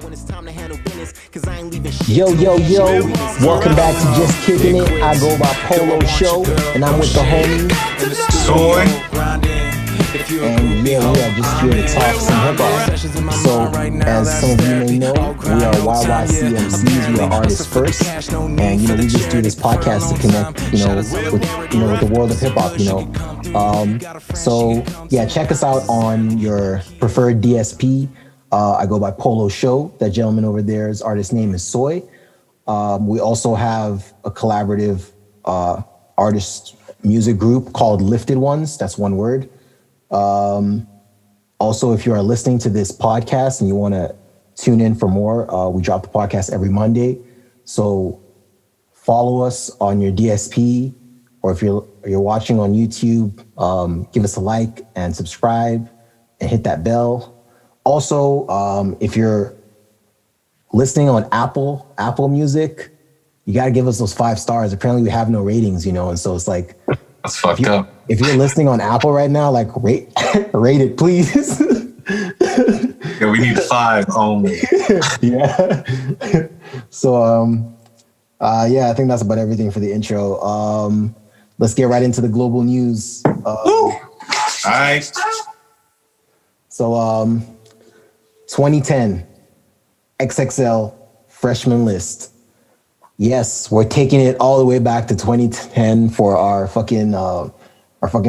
Yo, welcome back to Just Kicking It. I go by Polo Show, and I'm with the homie Soy. And yeah, we are just here to talk some hip hop. So, as some of you may know, we are YYCMCs. We are artists first, and we just do this podcast to connect, with the world of hip hop. So yeah, check us out on your preferred DSP. I go by Polo Show. That gentleman over there's artist name is Soy. We also have a collaborative artist music group called Lifted Ones. That's one word. Also, if you are listening to this podcast and you want to tune in for more, we drop the podcast every Monday. So follow us on your DSP, or if you're watching on YouTube, give us a like and subscribe and hit that bell. Also, if you're listening on Apple Music, you got to give us those 5 stars. Apparently we have no ratings, and so it's like, that's fucked up. If you're listening on Apple right now, like rate it, please. Yeah, we need 5 only. Yeah. So, I think that's about everything for the intro. Let's get right into the global news. All right. So, 2010 XXL freshman list. Yes, we're taking it all the way back to 2010 for our fucking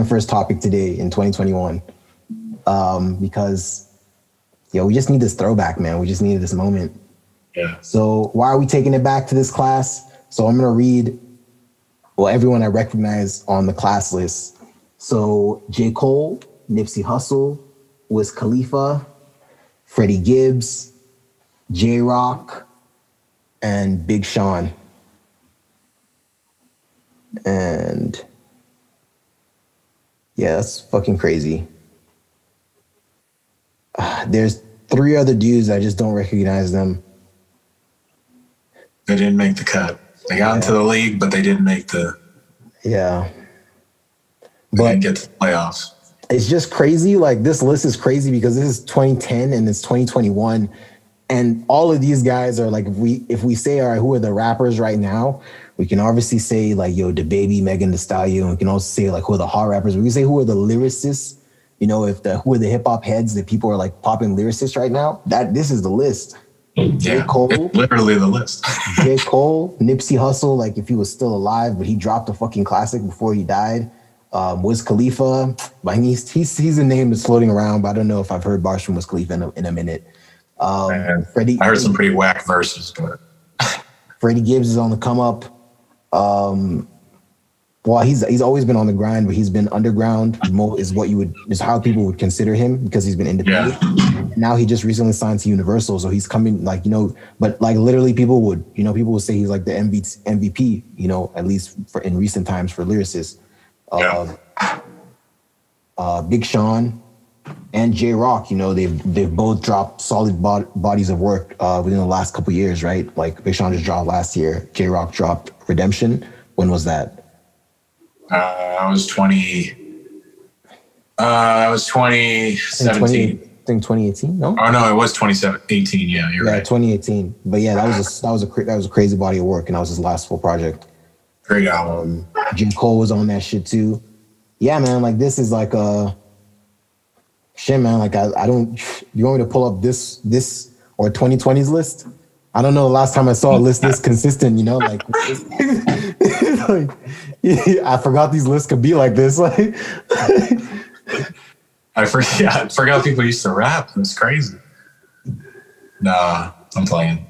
first topic today in 2021. Because we just need this throwback, man. We just needed this moment. Yeah. So why are we taking it back to this class? So I'm gonna read everyone I recognize on the class list. So J. Cole, Nipsey Hussle, Wiz Khalifa, Freddie Gibbs, J-Rock, and Big Sean. And yeah, that's fucking crazy. There's 3 other dudes, I just don't recognize them. They didn't make the cut. They got into the league, but they didn't make the... Yeah. They didn't get to the playoffs. It's just crazy. Like, this list is crazy because this is 2010 and it's 2021. And all of these guys are like, if we say, all right, who are the rappers right now? We can obviously say like, DaBaby, Megan Thee Stallion. We can also say like, who are the hot rappers? We can say who are the lyricists. Who are the hip hop heads that people are like popping lyricists right now? This is the list. Yeah, J. Cole, literally the list. J. Cole, Nipsey Hussle, like if he was still alive, but he dropped a fucking classic before he died. Wiz Khalifa, but he's a name that's floating around, but I don't know if I've heard bars from Wiz Khalifa in a minute. Freddie, I heard some pretty whack verses, but Freddie Gibbs is on the come up. He's always been on the grind, but he's been underground. Is how people would consider him because he's been independent. Yeah. Now he just recently signed to Universal, so he's coming but like literally people would say he's like the MVP, at least in recent times for lyricists. Big Sean and J-Rock, they've both dropped solid bodies of work within the last couple years, right? Like Big Sean just dropped last year. J-Rock dropped Redemption. When was that? I was 2017. I think 2018. No. Oh no, it was 2018. Yeah, you're right. 2018. But yeah, that was a crazy body of work, and that was his last full project. Great album. J. Cole was on that shit too. Yeah, man. Like this is like shit, man. Like I don't. You want me to pull up this or 2020's list? I don't know the last time I saw a list this consistent. Like, I forgot these lists could be like this. Like, I forgot people used to rap. It was crazy. Nah, I'm playing.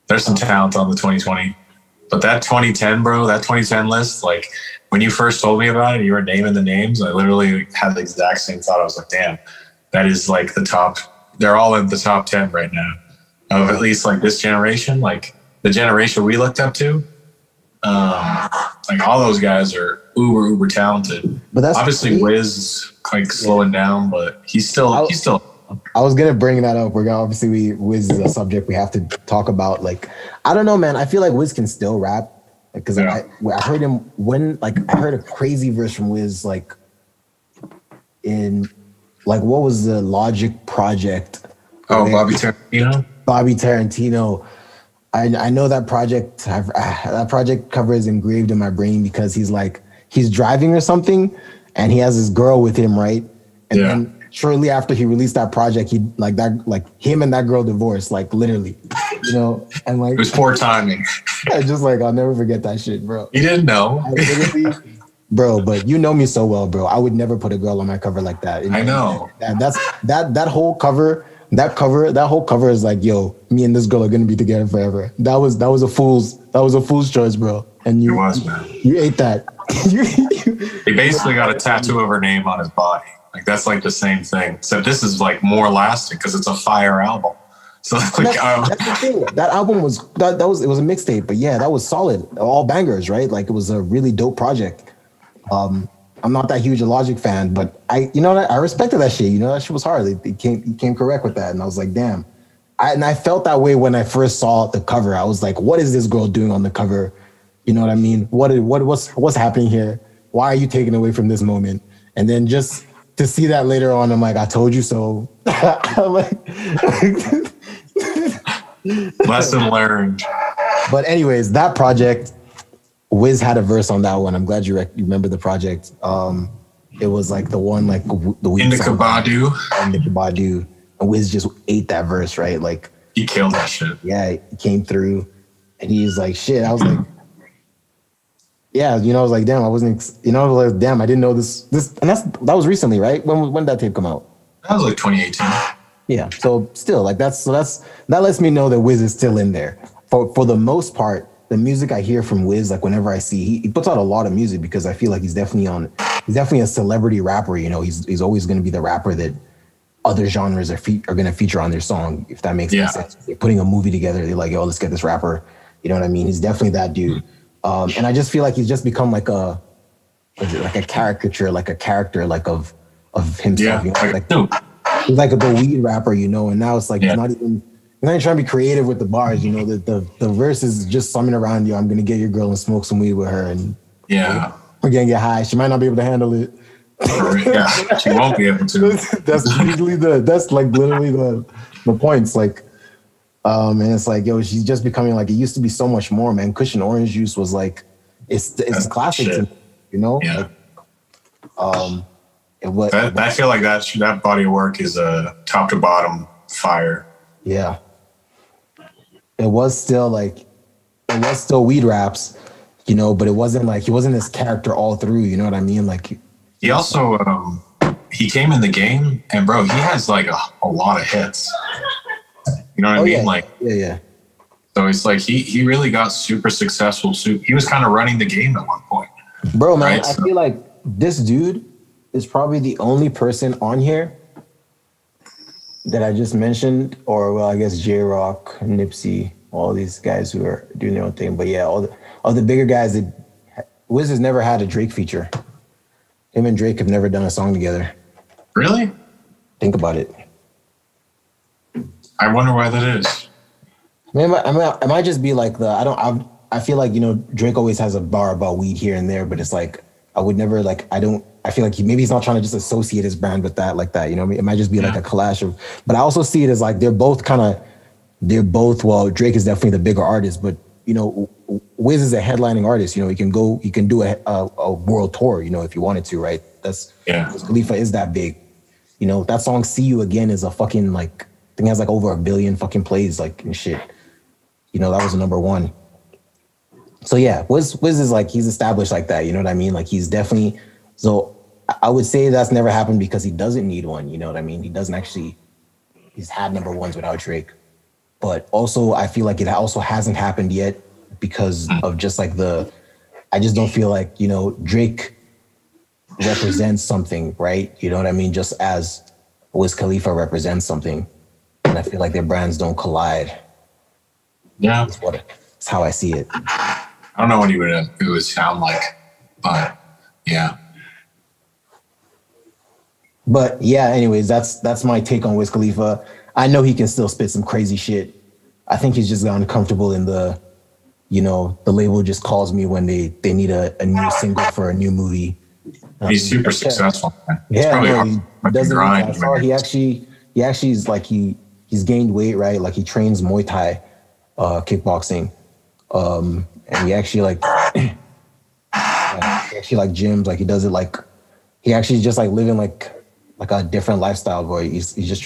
There's some talent on the 2020. But that 2010, bro, that 2010 list, like when you first told me about it, you were naming the names. I literally had the exact same thought. I was like, damn, that is like the top. They're all in the top 10 right now of at least like this generation, like the generation we looked up to. Like all those guys are uber talented. But that's obviously Wiz like slowing down, but he's still. I was gonna bring that up. Wiz is a subject we have to talk about. Like, I don't know, man. I feel like Wiz can still rap because I heard him I heard a crazy verse from Wiz like in like what was the Logic project? Oh, Bobby Tarantino. Bobby Tarantino. I know that project. That project cover is engraved in my brain because he's driving or something, and he has this girl with him, right? And then shortly after he released that project, he him and that girl divorced, like literally, you know. And like it was poor timing. I just like I'll never forget that shit, bro. You didn't know, bro. But you know me so well, bro. I would never put a girl on my cover like that. I know. That whole cover. That whole cover is like, yo, me and this girl are gonna be together forever. That was a fool's choice, bro. And you ate that. He basically got a tattoo of her name on his body. Like that's like the same thing. Except this is like more lasting because it's a fire album. So like, that's the thing. That album was it was a mixtape, but yeah, that was solid. All bangers, right? Like it was a really dope project. I'm not that huge a Logic fan, but I respected that shit. You know, that shit was hard. He came correct with that, and I was like, damn. I felt that way when I first saw the cover. I was like, what is this girl doing on the cover? You know what I mean? What's happening here? Why are you taking away from this moment? And then just to see that later on, I'm like, I told you so. I'm like, lesson learned. But anyways, that project. Wiz had a verse on that one. I'm glad you remember the project. It was like the one like the week Indica Badu. Indica Badu. And Wiz just ate that verse, right? Like he killed that shit. Yeah, he came through, and he's like, shit. I was like, yeah, you know, I was like, damn, I wasn't, you know, I was like, damn, I didn't know this, and that was recently, right? When did that tape come out? That was like 2018. Yeah, so still, like that lets me know that Wiz is still in there. For the most part. The music I hear from Wiz, like whenever I see, he puts out a lot of music because I feel like he's definitely a celebrity rapper. You know, he's always going to be the rapper that other genres are going to feature on their song. If that makes sense. They're putting a movie together. They're like, yo, let's get this rapper. You know what I mean? He's definitely that dude. And I just feel like he's just become like a caricature, like a character, like of himself. Yeah, you know? He's like the weed rapper, you know. And now it's like he's not even trying to be creative with the bars, you know. The verse is just summing around you. I'm gonna get your girl and smoke some weed with her, and we're gonna get high. She might not be able to handle it. Yeah, she won't be able to. That's like literally the points. Like, and it's like, yo, she's just becoming like it used to be so much more, man. Cushion Orange Juice was like it's classic, you know. Yeah. Like, I feel like that body of work is top to bottom fire. Yeah. It was still weed raps, you know, but it wasn't like he wasn't this character all through, you know what I mean? Like he also he came in the game and bro, he has like a lot of hits. You know what I mean? Yeah. Like yeah. So it's like he really got super successful. He was kind of running the game at one point. Bro, man, right? I feel like this dude is probably the only person on here that I just mentioned, or well, I guess J-Rock, Nipsey, all these guys who are doing their own thing. But yeah, all the bigger guys that Wiz has never had a Drake feature. Him and Drake have never done a song together. Really? Think about it. I wonder why that is. It might just be like I feel like, you know, Drake always has a bar about weed here and there, but it's like I would never like I feel like he's not trying to just associate his brand with that like that, you know. It might just be like a clash of, but I also see it as like they're both well, Drake is definitely the bigger artist, but you know, Wiz is a headlining artist. You know, he can do a world tour, you know, if you wanted to, right? Khalifa is that big. You know, that song "See You Again" is a fucking like, I think it has like over 1 billion fucking plays, like and shit. You know, that was a number one. So yeah, Wiz is like, he's established like that, you know what I mean? Like he's definitely, so I would say that's never happened because he doesn't need one, you know what I mean? He's had number ones without Drake. But also I feel like it also hasn't happened yet because of just like I just don't feel like, you know, Drake represents something, right? You know what I mean? Just as Wiz Khalifa represents something. And I feel like their brands don't collide. Yeah. That's how I see it. I don't know what it would sound like, but yeah. But yeah, anyways, that's my take on Wiz Khalifa. I know he can still spit some crazy shit. I think he's just gotten comfortable in the, you know, the label just calls me when they need a new single for a new movie. He's super successful. He doesn't. He actually is like he he's gained weight, right? Like he trains Muay Thai, kickboxing, and he actually like gyms. Like he does it like he actually just like living like a different lifestyle. Where he's just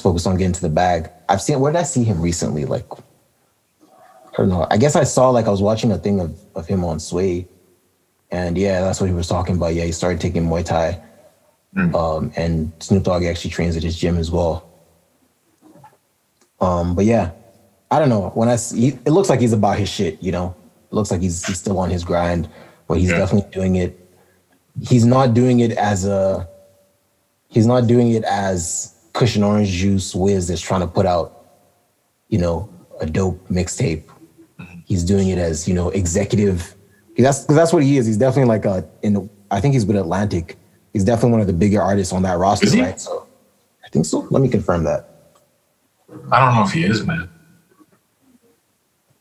focused on getting to the bag. Where did I see him recently? Like I don't know. I guess I saw I was watching a thing of him on Sway, and yeah, that's what he was talking about. Yeah, he started taking Muay Thai. And Snoop Dogg actually trains at his gym as well. But yeah, I don't know. When it looks like he's about his shit, you know. It looks like he's still on his grind, but he's definitely doing it. He's not doing it as Cushion Orange Juice Wiz that's trying to put out, you know, a dope mixtape. He's doing it as, you know, executive. That's what he is. He's definitely I think he's with Atlantic. He's definitely one of the bigger artists on that roster, right? So I think so. Let me confirm that. I don't know if he is, man.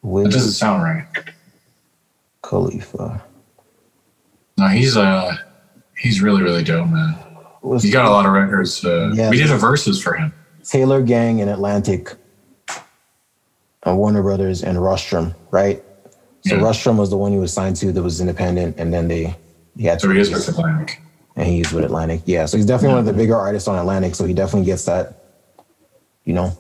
That doesn't sound right. Khalifa. No, he's really, really dope, man. He got a lot of records. We did a verses for him. Taylor Gang and Atlantic, and Warner Brothers and Rostrum, right? So Rostrum was the one he was signed to that was independent, and then he had. So he is with Atlantic. And he's with Atlantic, yeah. So he's definitely one of the bigger artists on Atlantic. So he definitely gets that, you know,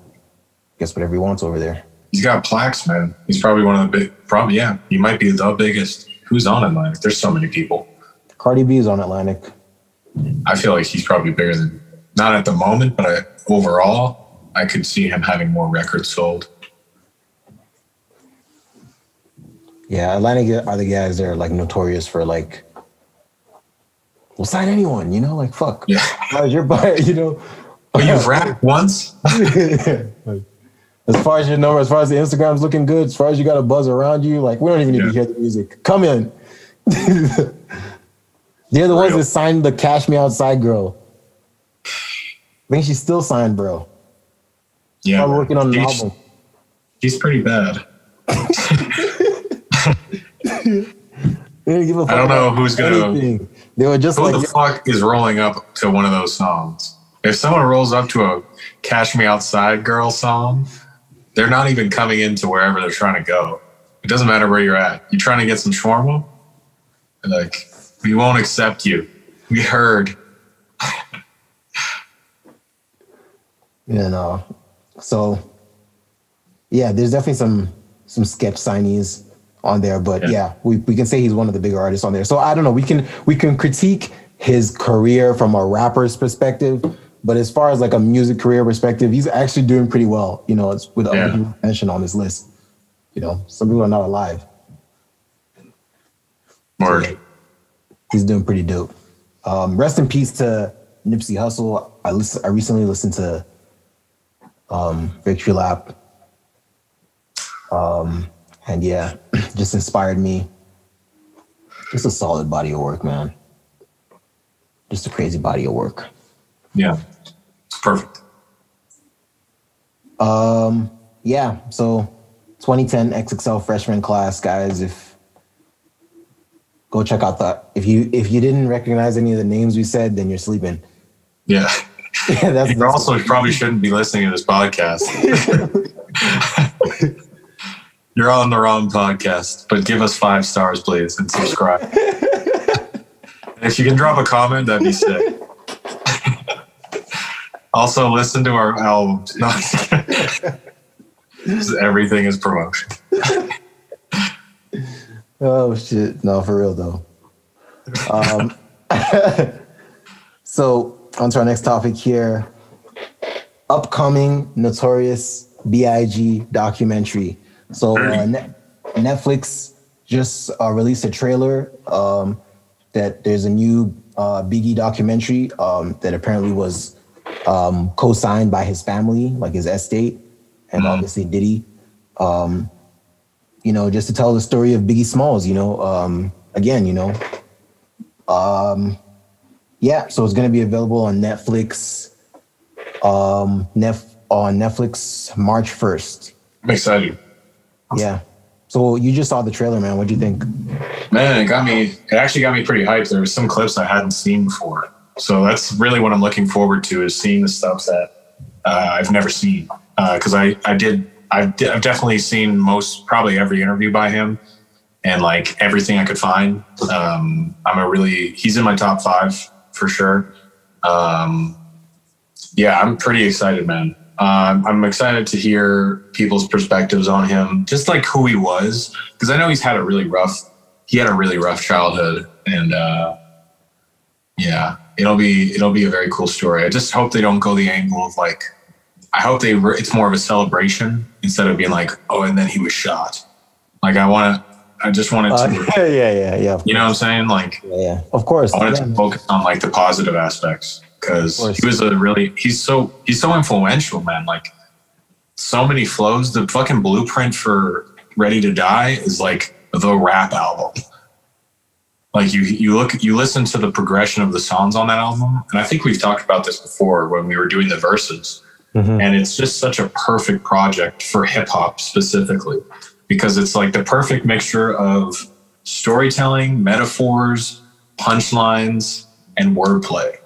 gets whatever he wants over there. He's got plaques, man. He's probably one of the big. Probably, yeah. He might be the biggest. Who's on Atlantic? There's so many people. Cardi B is on Atlantic. I feel like he's probably bigger than. Not at the moment, but overall, I could see him having more records sold. Yeah, Atlantic are the guys that are like notorious for like. We'll sign anyone, you know, like fuck. Yeah. How's your buy, you know? But you've rapped once? As far as your number, as far as the Instagram's looking good, as far as you got a buzz around you, like we don't even need to hear the music. Come in. They're the ones that signed the Cash Me Outside girl. I think she's still signed, bro. Yeah. I'm working on an album. He's pretty bad. They give a fuck I don't know who's gonna. Anything. They were just who the fuck is rolling up to one of those songs? If someone rolls up to a "Cash Me Outside" girl song, they're not even coming into wherever they're trying to go. It doesn't matter where you're at. You're trying to get some shawarma, like we won't accept you. We heard. You know, so yeah, there's definitely some sketch signees on there, but yeah, we can say he's one of the bigger artists on there. So I don't know, we can critique his career from a rapper's perspective, but as far as like a music career perspective, he's actually doing pretty well. You know, it's with other people mentioned on this list. You know, some people are not alive. Word. So, he's doing pretty dope. Rest in peace to Nipsey Hussle. I recently listened to Victory Lap. And yeah, just inspired me. Just a solid body of work, man. Just a crazy body of work. Yeah, it's perfect. Yeah, so 2010 XXL freshman class, guys. Go check out that. If you didn't recognize any of the names we said, then you're sleeping. Yeah. You also probably shouldn't be listening to this podcast. You're on the wrong podcast, but give us 5 stars, please, and subscribe. And if you can drop a comment, that'd be sick. Also, listen to our albums. No, everything is promotion. Oh, shit. No, for real, though. So, on to our next topic here. Upcoming Notorious B.I.G. documentary. So Netflix just released a trailer that there's a new Biggie documentary that apparently was co-signed by his family, like his estate, and obviously Diddy. You know, just to tell the story of Biggie Smalls, you know, again, you know. Yeah, so it's going to be available on Netflix on Netflix March 1st. I'm excited. Yeah. So you just saw the trailer, man. What'd you think? Man, it actually got me pretty hyped. There were some clips I hadn't seen before. So that's really what I'm looking forward to, is seeing the stuff that I've never seen, because I've definitely seen probably every interview by him, and like everything I could find. He's in my top 5 for sure. Yeah, I'm pretty excited, man. I'm excited to hear people's perspectives on him, just like who he was, because I know he had a really rough childhood, and yeah, it'll be a very cool story. I just hope they don't go the angle of like, I hope it's more of a celebration instead of being like, oh, and then he was shot. Like I just wanted to, yeah. You know what I'm saying? Like, yeah, of course. I wanted to focus on like the positive aspects, because he was he's so influential, man. Like, so many flows. The fucking blueprint for Ready to Die is like the rap album. Like you listen to the progression of the songs on that album, and I think we've talked about this before when we were doing the verses. Mm-hmm. And it's just such a perfect project for hip hop specifically, because it's like the perfect mixture of storytelling, metaphors, punchlines, and wordplay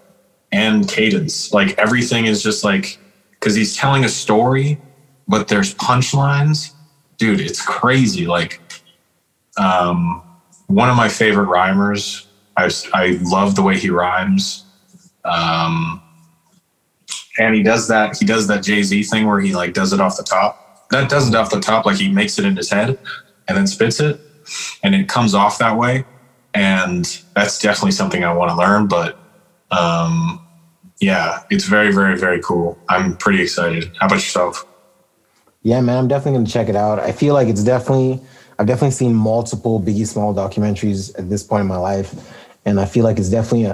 and cadence. Like everything is just like, because he's telling a story, but there's punchlines. Dude, it's crazy. Like, one of my favorite rhymers. I love the way he rhymes. And he does that Jay-Z thing where he like does it off the top. That does it off the top, like he makes it in his head and then spits it, and it comes off that way. And that's definitely something I want to learn. But yeah, it's very, very, very cool. I'm pretty excited. How about yourself? Yeah, man, I'm definitely going to check it out. I feel like I've definitely seen multiple Biggie Small documentaries at this point in my life. And I feel like it's definitely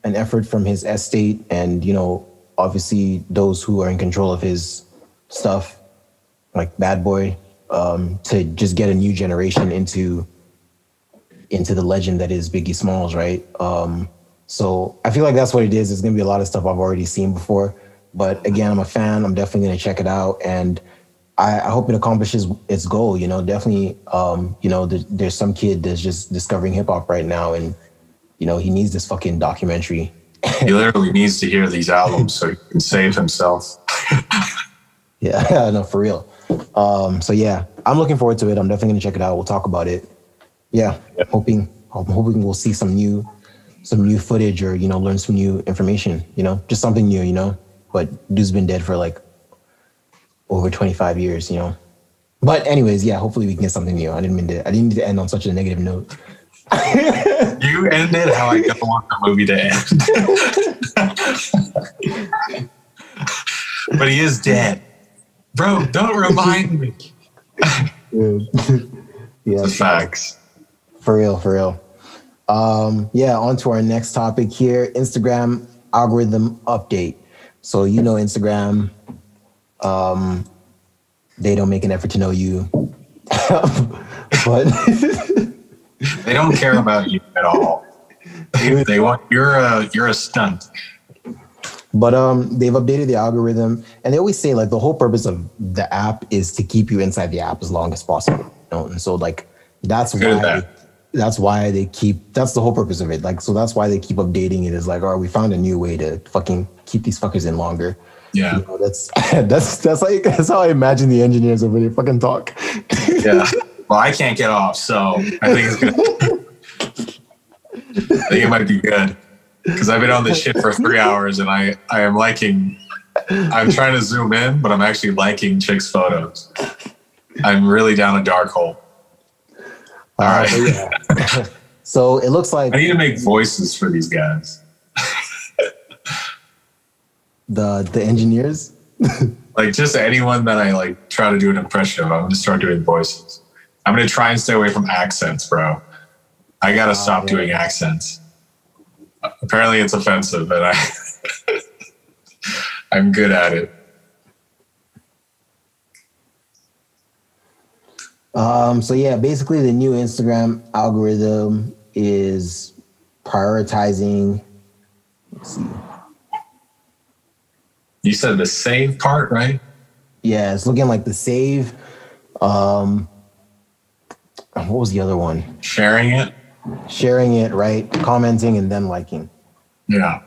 an effort from his estate and, you know, obviously those who are in control of his stuff, like Bad Boy, to just get a new generation into the legend that is Biggie Smalls, right? So I feel like that's what it is. There's going to be a lot of stuff I've already seen before. But again, I'm a fan. I'm definitely going to check it out. And I hope it accomplishes its goal. You know, definitely, you know, there's some kid that's just discovering hip hop right now. And, you know, he needs this fucking documentary. He literally needs to hear these albums so he can save himself. Yeah, no, for real. So yeah, I'm looking forward to it. I'm definitely going to check it out. We'll talk about it. Yeah, I'm hoping we'll see some new footage or, you know, learn some new information, you know, just something new, you know. But dude's been dead for like over 25 years, you know. But anyways, yeah, hopefully we can get something new. I didn't mean to end on such a negative note. You ended how I don't want the movie to end. But he is dead. Bro, don't remind me. Yeah, the facts. For real. Yeah, on to our next topic here. Instagram algorithm update. So you know Instagram, they don't make an effort to know you. But they don't care about you at all. They want you're a stunt. But they've updated the algorithm, and they always say like the whole purpose of the app is to keep you inside the app as long as possible. You know? And so like that's why they keep, that's the whole purpose of it. Like, so that's why they keep updating it, is like, all right, we found a new way to fucking keep these fuckers in longer. Yeah. You know, that's how I imagine the engineers over there fucking talk. Yeah. Well, I can't get off, so I think it's good. I think it might be good, because I've been on this shit for 3 hours, and I'm trying to zoom in, but I'm actually liking chicks' photos. I'm really down a dark hole. All right. Yeah. So it looks like I need to make voices for these guys. The engineers. Like just anyone that I like try to do an impression of, I'm gonna start doing voices. I'm gonna try and stay away from accents, bro. I gotta stop doing accents. Apparently it's offensive, and I'm good at it. So yeah, basically the new Instagram algorithm is prioritizing. Let's see. You said the save part, right? Yeah, it's looking like the save. What was the other one? Sharing it, right? Commenting and then liking. Yeah.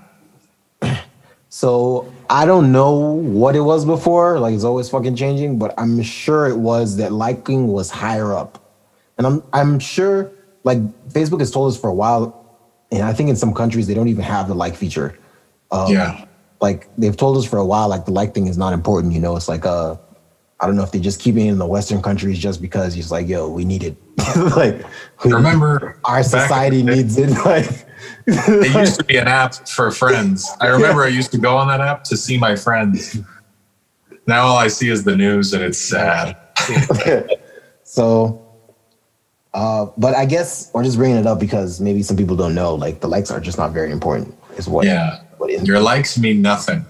So I don't know what it was before. Like it's always fucking changing, but I'm sure it was that liking was higher up. And I'm sure like Facebook has told us for a while, and I think in some countries they don't even have the like feature. Yeah. Like they've told us for a while, like the like thing is not important. You know, it's like I don't know if they just keep it in the Western countries just because he's like, yo, we need it. Like Remember our society needs it. Like it used to be an app for friends. I remember I used to go on that app to see my friends. Now all I see is the news and it's sad. So, but I guess we're just bringing it up because maybe some people don't know, like the likes are just not very important. Is what? Yeah. Your likes mean nothing.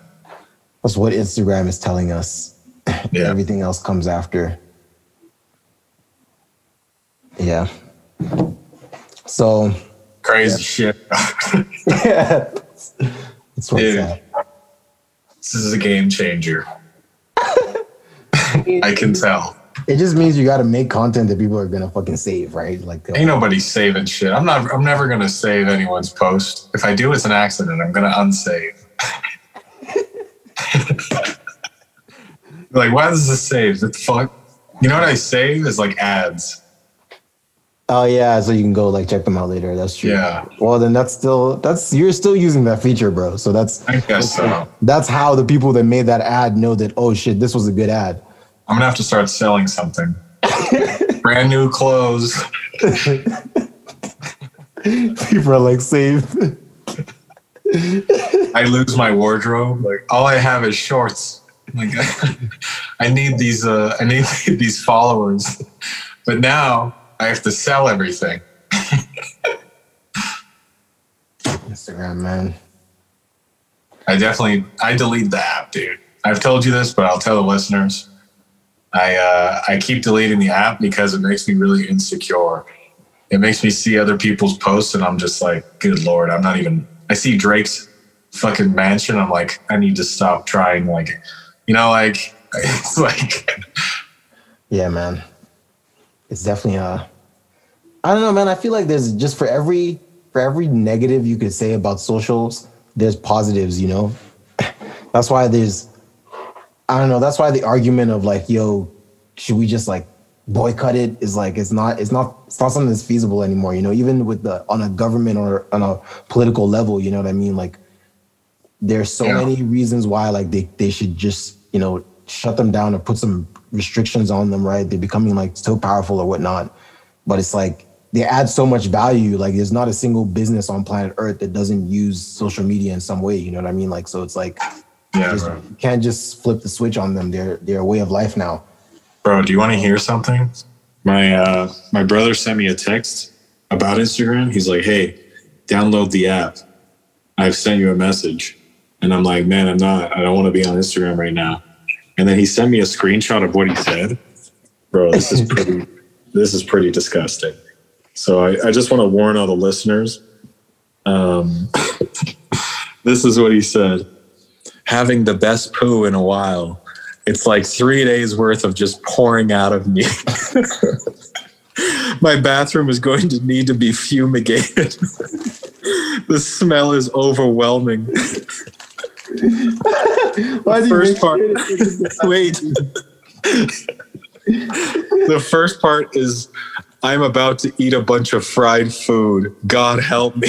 That's what Instagram is telling us. Yeah. Everything else comes after. Yeah. So. Crazy shit. Yeah. That's what's up. This is a game changer. I can tell. It just means you got to make content that people are gonna fucking save, right? Like, ain't nobody saving shit. I'm never gonna save anyone's post. If I do, it's an accident. I'm gonna unsave. Like, why does this save? What the fuck? You know what I save is like ads. Oh yeah, so you can go like check them out later. That's true. Yeah. Well, then you're still using that feature, bro. So I guess so. That's how the people that made that ad know that, oh shit, this was a good ad. I'm gonna have to start selling something. Brand new clothes. People are like, save. I lose my wardrobe. Like all I have is shorts. Like I need these these followers. But now I have to sell everything. Instagram, man. I delete the app, dude. I've told you this, but I'll tell the listeners. I keep deleting the app because it makes me really insecure. It makes me see other people's posts and I'm just like, good Lord, I see Drake's fucking mansion. I'm like, I need to stop trying. Like, you know, like, it's like. Yeah, man. It's definitely, I don't know, man. I feel like there's just for every negative you could say about socials, there's positives, you know? That's why that's why the argument of like, yo, should we just like boycott it is like, it's not something that's feasible anymore, you know, even with on a government or on a political level, you know what I mean? Like there's so many reasons why like they should just, you know, shut them down or put some restrictions on them, right? They're becoming like so powerful or whatnot. But it's like, they add so much value. Like there's not a single business on planet Earth that doesn't use social media in some way, you know what I mean? Like, so it's like, you can't just flip the switch on them. They're a way of life now. Bro, do you want to hear something? My brother sent me a text about Instagram. He's like, hey, download the app. I've sent you a message. And I'm like, man, I don't want to be on Instagram right now. And then he sent me a screenshot of what he said. Bro, this is pretty disgusting. So I just want to warn all the listeners. This is what he said. Having the best poo in a while. It's like 3 days worth of just pouring out of me. My bathroom is going to need to be fumigated. The smell is overwhelming. Why first part. Wait. The first part is I'm about to eat a bunch of fried food. God help me.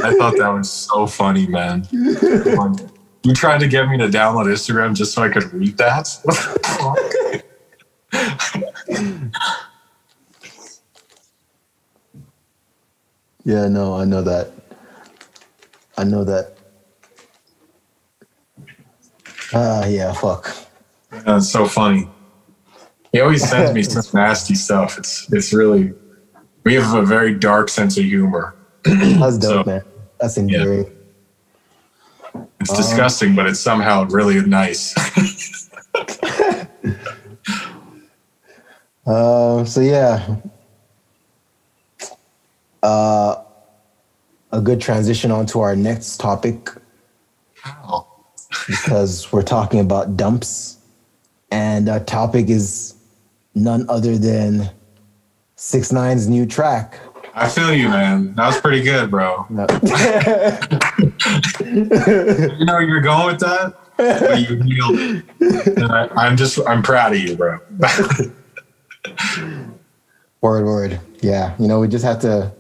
I thought that was so funny, man. You tried to get me to download Instagram just so I could read that? Yeah, no, I know that. Yeah, fuck. That's so funny. He always sends me some nasty stuff. It's really, we have a very dark sense of humor. That's dope, man. That's endearing. Yeah. It's disgusting, but it's somehow really nice. So yeah. A good transition on to our next topic. How? Because we're talking about dumps. And our topic is none other than 6ix9ine's new track, I feel you, man. That was pretty good, bro. No. You know where you're going with that? But you nailed it. And I'm proud of you, bro. Word. Yeah, we just have to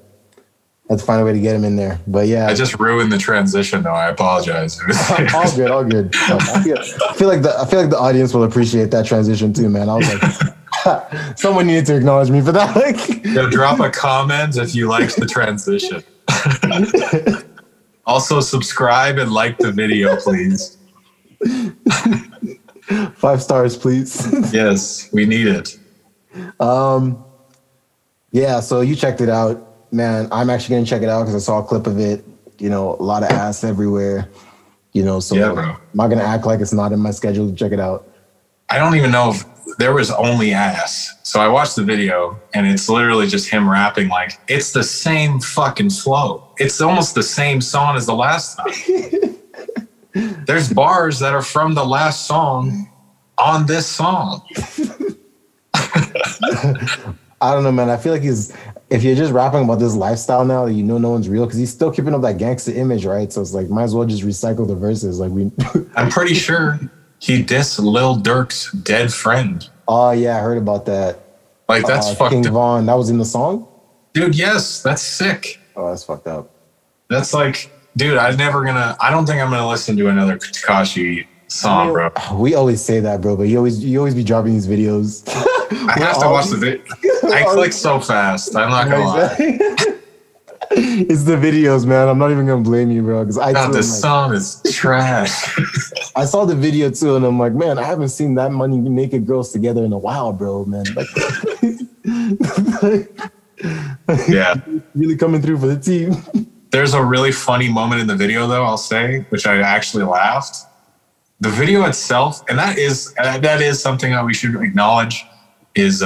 find a way to get him in there. But yeah, I just ruined the transition, though. I apologize. all good. I feel like the audience will appreciate that transition too, man. I was like, someone needed to acknowledge me for that. Like, yeah, drop a comment if you liked the transition. Also, subscribe and like the video, please. 5 stars, please. Yes, we need it. Yeah, so you checked it out. Man, I'm actually going to check it out because I saw a clip of it. A lot of ass everywhere. So yeah, bro. I'm not going to act like it's not in my schedule to check it out. I don't even know if there was only ass. So I watched the video and it's literally just him rapping like, it's the same fucking flow. It's almost the same song as the last time. There's bars that are from the last song on this song. I don't know, man. I feel like if you're just rapping about this lifestyle now, no one's real because he's still keeping up that gangster image, right? So it's like, might as well just recycle the verses. Like I'm pretty sure he dissed Lil Durk's dead friend. Oh yeah, I heard about that. Like that's fucked King up. Von, that was in the song? Dude, yes, that's sick. Oh, that's fucked up. That's like, dude, I don't think I'm gonna listen to another Tekashi song, bro. We always say that, bro, but you always be dropping these videos. I have to watch the video. I click so fast. I'm not gonna lie. It's the videos, man. I'm not even gonna blame you, bro. Because this song is trash. I saw the video too, and I'm like, man, I haven't seen that many naked girls together in a while, bro, man. Like, yeah, really coming through for the team. There's a really funny moment in the video, though, I'll say, which I actually laughed. The video itself, and that is something that we should acknowledge, is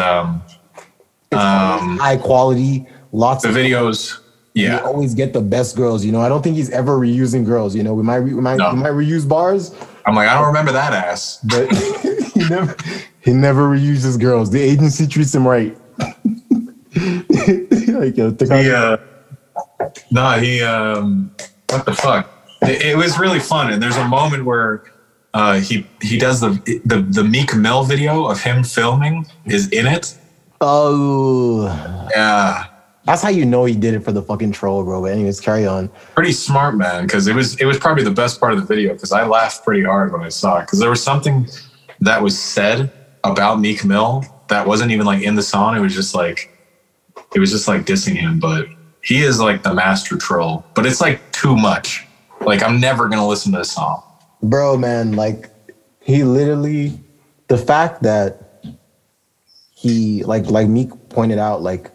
high quality, lots of videos. Yeah, you always get the best girls. I don't think he's ever reusing girls. We might reuse bars. I'm like, I don't remember that ass, but he never reuses girls. The agency treats him right. Like, what the fuck? It was really fun, and there's a moment where he does the Meek Mill video of him filming is in it. Oh yeah, that's how he did it for the fucking troll, bro. But anyways, carry on. Pretty smart, man, because it was probably the best part of the video because I laughed pretty hard when I saw it because there was something that was said about Meek Mill that wasn't even like in the song. It was just like dissing him, but he is like the master troll. But it's like too much. Like I'm never gonna listen to this song. Bro, man, like he literally, the fact that he like Meek pointed out, like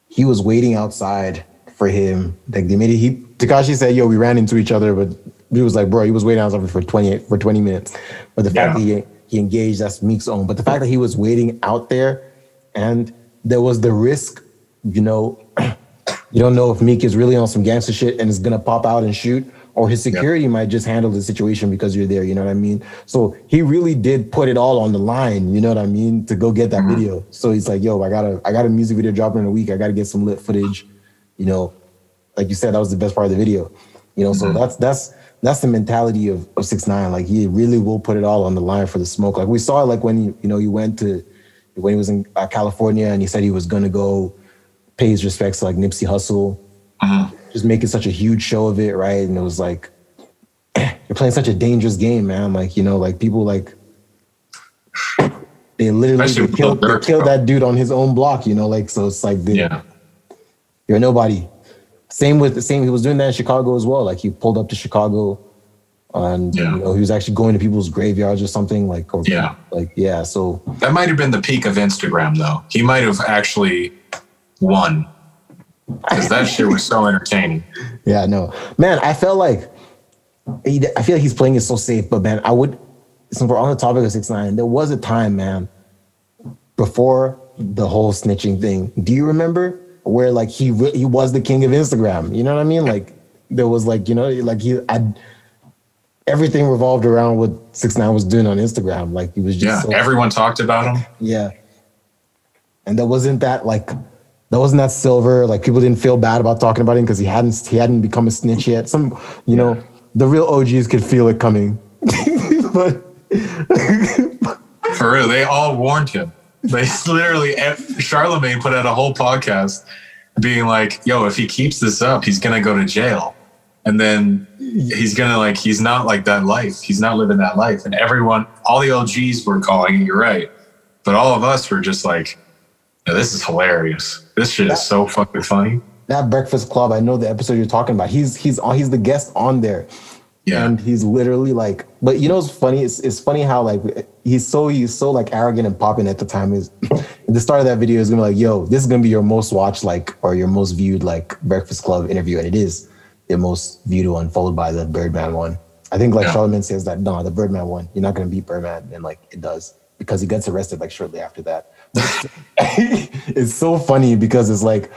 he was waiting outside for him. Like Tekashi said, yo, we ran into each other, but he was like, bro, he was waiting outside for 20 minutes. But the fact that he engaged, that's Meek's own. But the fact that he was waiting out there and there was the risk, you don't know if Meek is really on some gangster shit and is gonna pop out and shoot, or his security might just handle the situation because you're there, you know what I mean? So he really did put it all on the line, you know what I mean, to go get that video. So he's like, yo, I got a music video dropping in a week. I got to get some lit footage, like you said, that was the best part of the video, so that's the mentality of 6ix9ine. Like he really will put it all on the line for the smoke. Like we saw it like when he went to, when he was in California and he said he was going to go pay his respects to like Nipsey Hussle, just making such a huge show of it, right? And it was like, you're playing such a dangerous game, man. Like, like people like, they literally killed that dude on his own block, so it's like, you're nobody. Same, he was doing that in Chicago as well. Like he pulled up to Chicago and, he was actually going to people's graveyards or something so. That might have been the peak of Instagram though. He might have actually won. Because that shit was so entertaining. Yeah, no. Man, I feel like he's playing it so safe, but man, since we're on the topic of 6ix9ine, there was a time, man, before the whole snitching thing. Do you remember where like he was the king of Instagram? You know what I mean? Like there was like, everything revolved around what 6ix9ine was doing on Instagram. Like he was just everyone talked about him. Yeah. And there wasn't that like That wasn't that Silver. Like people didn't feel bad about talking about him because he hadn't become a snitch yet. Some, you know, the real OGs could feel it coming. But for real, they all warned him. They literally, Charlemagne put out a whole podcast being like, yo, if he keeps this up, he's going to go to jail. And then he's going to like, he's not like that life. He's not living that life. And everyone, all the OGs were calling it, you're right. But all of us were just like, no, this is hilarious. This shit is so fucking funny. That Breakfast Club, I know the episode you're talking about. He's the guest on there. Yeah. And he's literally like, but you know what's funny? It's funny how like he's so like arrogant and popping at the time. Is at the start of that video is gonna be like, yo, this is gonna be your most watched like or your most viewed like Breakfast Club interview, and it is the most viewed one, followed by the Birdman one. I think like Charlemagne says that no, the Birdman one, you're not gonna beat Birdman, and like it does because he gets arrested like shortly after that. It's so funny because it's like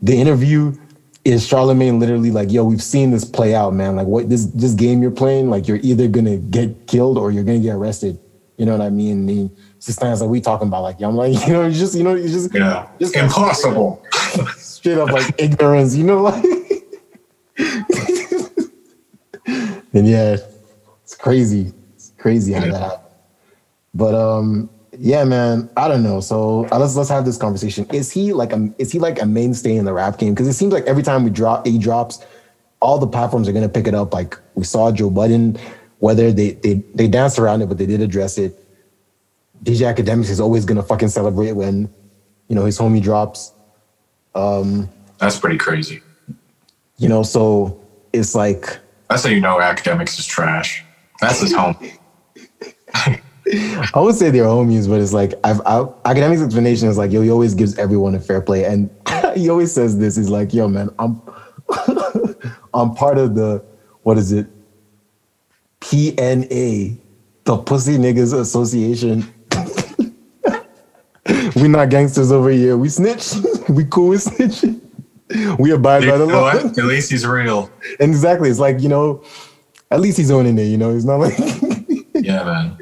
the interview is Charlemagne literally like, yo, we've seen this play out, man. Like what this game you're playing, like you're either gonna get killed or you're gonna get arrested. You know what I mean? And 6ix9ine's like, we talking about like, I'm like, it's just impossible. Straight up like ignorance, you know, like and yeah, it's crazy. It's crazy how that happened. But yeah, man, I don't know. So let's have this conversation. Is he like a mainstay in the rap game? Because it seems like every time he drops, all the platforms are gonna pick it up. Like we saw Joe Budden, whether they danced around it, but they did address it. DJ Academics is always gonna fucking celebrate when, you know, his homie drops. That's pretty crazy. You know, so it's like that's how you know Academics is trash. That's his homie. I would say they're homies, but it's like Academics' explanation is like, yo, he always gives everyone a fair play, and he always says this. He's like, yo, man, I'm part of the what is it? PNA, the Pussy Niggas Association. We not gangsters over here. We snitch. We cool with snitching. We abide by the law. At least he's real. And exactly, it's like, you know, at least he's owning it. You know, he's not like. Yeah, man.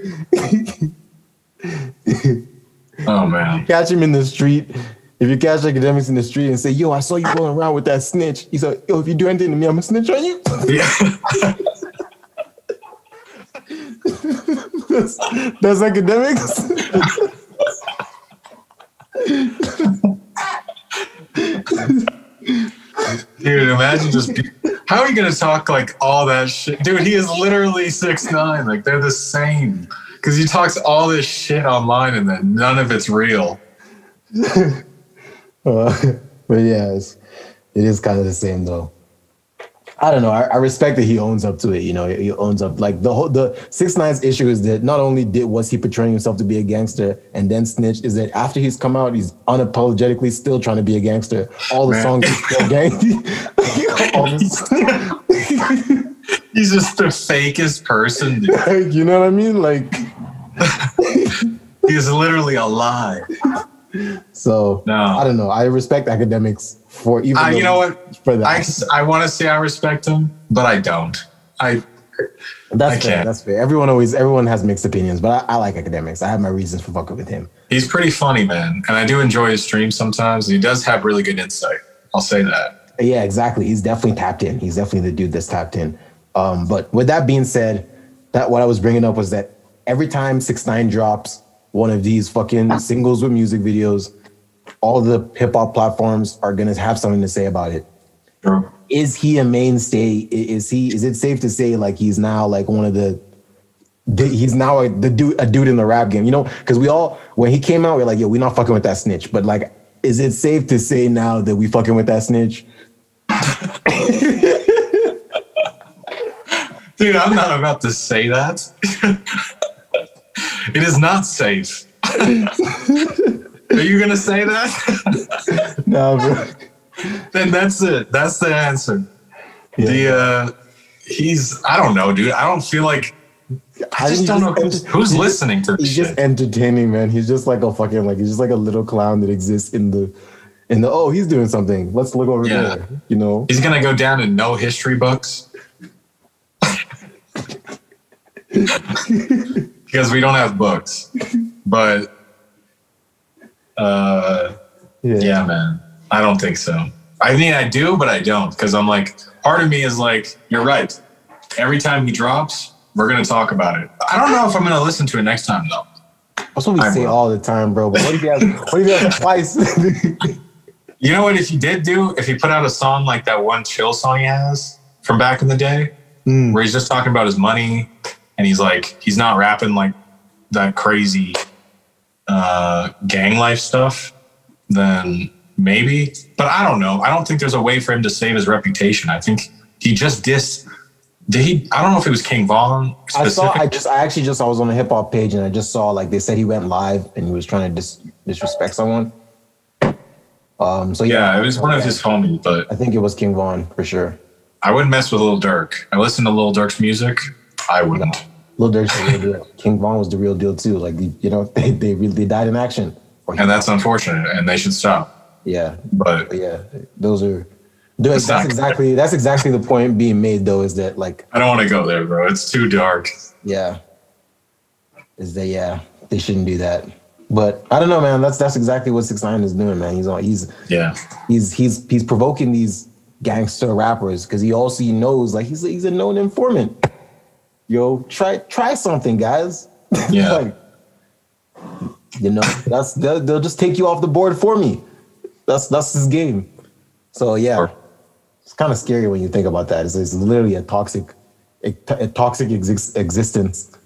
Oh, man. Catch him in the street. If you catch Academics in the street and say, yo, I saw you going around with that snitch. He's like, yo, if you do anything to me, I'm going to snitch on you. Yeah. that's Academics. Dude, imagine just how are you gonna talk like all that shit? Dude, he is literally 6ix9ine. Like they're the same. Because he talks all this shit online and then none of it's real. But yeah, it is kind of the same though. I don't know. I respect that he owns up to it. You know, he owns up. Like the 6ix9ine's issue is that not only was he portraying himself to be a gangster and then snitched, is that after he's come out, he's unapologetically still trying to be a gangster. All the songs are still gang. He's just the fakest person, dude. You know what I mean? Like he's literally a lie. So no. I don't know. I respect Academics for even. You know what? For that, I want to say I respect him, but I don't. That's fair. That's fair. Everyone has mixed opinions, but I like Academics. I have my reasons for fucking with him. He's pretty funny, man, and I do enjoy his streams sometimes. And he does have really good insight. I'll say that. Yeah, exactly. He's definitely tapped in. He's definitely the dude that's tapped in. But with that being said, that what I was bringing up was that every time 6ix9ine drops one of these fucking singles with music videos, all the hip hop platforms are gonna have something to say about it. Sure. Is he a mainstay? Is it safe to say like he's now like one of he's now a dude in the rap game? You know, because when he came out, we're like, yo, we're not fucking with that snitch. But like, is it safe to say now that we fucking with that snitch? Dude, I'm not about to say that. It is not safe. Are you gonna say that? No, bro. Then that's it. That's the answer. Yeah. I don't know, dude. I don't feel like I just don't know who's listening to this shit. He's just entertaining, man. He's just like a fucking he's just like a little clown that exists in the oh, he's doing something. Let's look over there. You know? He's gonna go down in no history books. Because we don't have books. But yeah, man. I don't think so. I mean, I do, but I don't, because I'm like, part of me is like, you're right. Every time he drops, we're gonna talk about it. I don't know if I'm gonna listen to it next time though. That's what we say all the time, bro. But what if you have twice? You know what? If he put out a song like that one chill song he has from back in the day, where he's just talking about his money, and he's like, he's not rapping like that crazy gang life stuff, then maybe. But I don't know. I don't think there's a way for him to save his reputation. I think he just dissed. I don't know if it was King Von. I was on a hip hop page and I just saw like they said he went live and he was trying to disrespect someone. So yeah, it was one of his homies, but I think it was King Von for sure. I wouldn't mess with Lil Durk. I listen to Lil Durk's music. I wouldn't. Lil Durk's the real deal. King Von was the real deal too. Like they died in action. And that's unfortunate, and they should stop. Yeah, but yeah, those are. That's exactly the point being made, though, is that like I don't want to go there, bro. It's too dark. Yeah, they shouldn't do that. But I don't know, man. That's exactly what 6ix9ine is doing, man. He's provoking these gangster rappers because he also knows like he's a known informant. Yo, try something, guys. Yeah, like, they'll just take you off the board for me. That's his game. So yeah. Sure. It's kind of scary when you think about that. It's literally a toxic existence.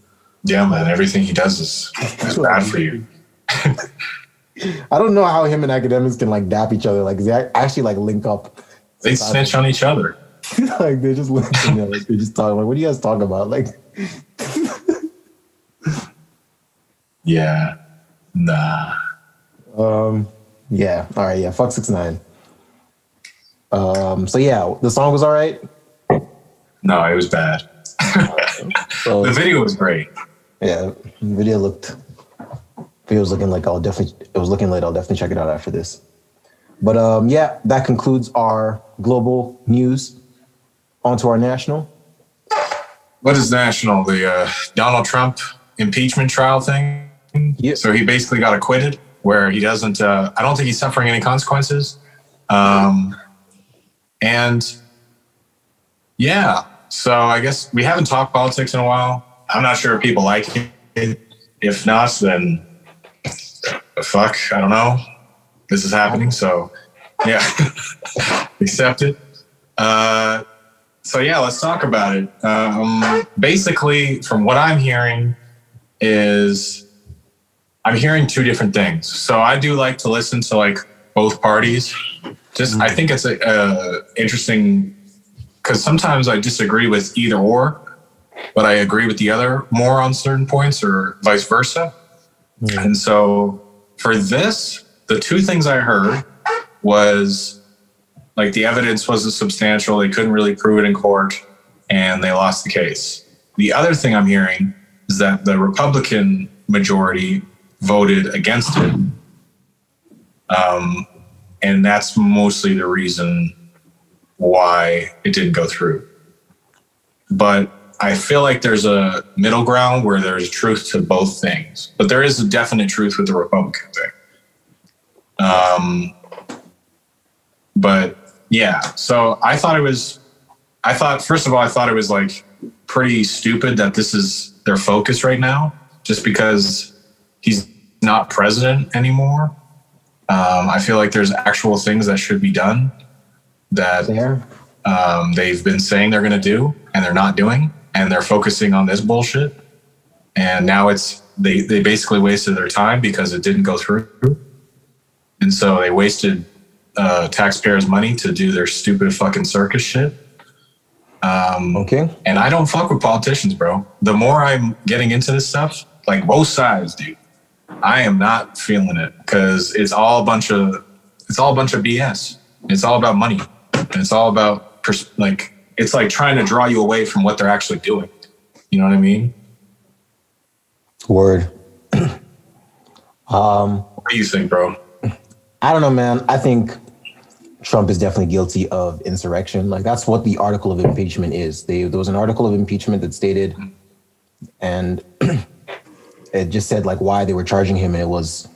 Yeah, man. Everything he does is bad for you. I don't know how him and Academics can like dap each other. Like they actually like link up. They snitch on each other. Like they're just linking, like they're just talking. Like, what do you guys talk about? Like, yeah, nah. Yeah. All right. Yeah. Fuck 6ix9ine. So yeah, the song was all right. No, it was bad. So, the video was great. Yeah, the video was looking like I'll definitely check it out after this. But yeah, that concludes our global news. On to our national. What is national? The Donald Trump impeachment trial thing. Yep. So he basically got acquitted, where he doesn't. I don't think he's suffering any consequences. And yeah, so I guess we haven't talked politics in a while. I'm not sure if people like it. If not, then fuck, I don't know. This is happening, so yeah, accept it. So yeah, let's talk about it. Basically, from what I'm hearing is I'm hearing two different things. So I do like to listen to like both parties. I think it's interesting because sometimes I disagree with either or, but I agree with the other more on certain points or vice versa. Mm. And so for this, the two things I heard was like the evidence wasn't substantial. They couldn't really prove it in court and they lost the case. The other thing I'm hearing is that the Republican majority voted against it. And that's mostly the reason why it didn't go through. But I feel like there's a middle ground where there's truth to both things. But there is a definite truth with the Republican thing. But yeah, so first of all, I thought it was like pretty stupid that this is their focus right now, just because he's not president anymore. I feel like there's actual things that should be done that they've been saying they're going to do and they're not doing, and they're focusing on this bullshit. And now they basically wasted their time because it didn't go through. And so they wasted taxpayers' money to do their stupid fucking circus shit. Okay. And I don't fuck with politicians, bro. The more I'm getting into this stuff, like both sides, dude, I am not feeling it because it's all a bunch of BS. It's all about money. And it's all about it's like trying to draw you away from what they're actually doing. You know what I mean? Word. What do you think, bro? I don't know, man. I think Trump is definitely guilty of insurrection. Like that's what the article of impeachment is. There was an article of impeachment that stated, and it just said like why they were charging him, and it was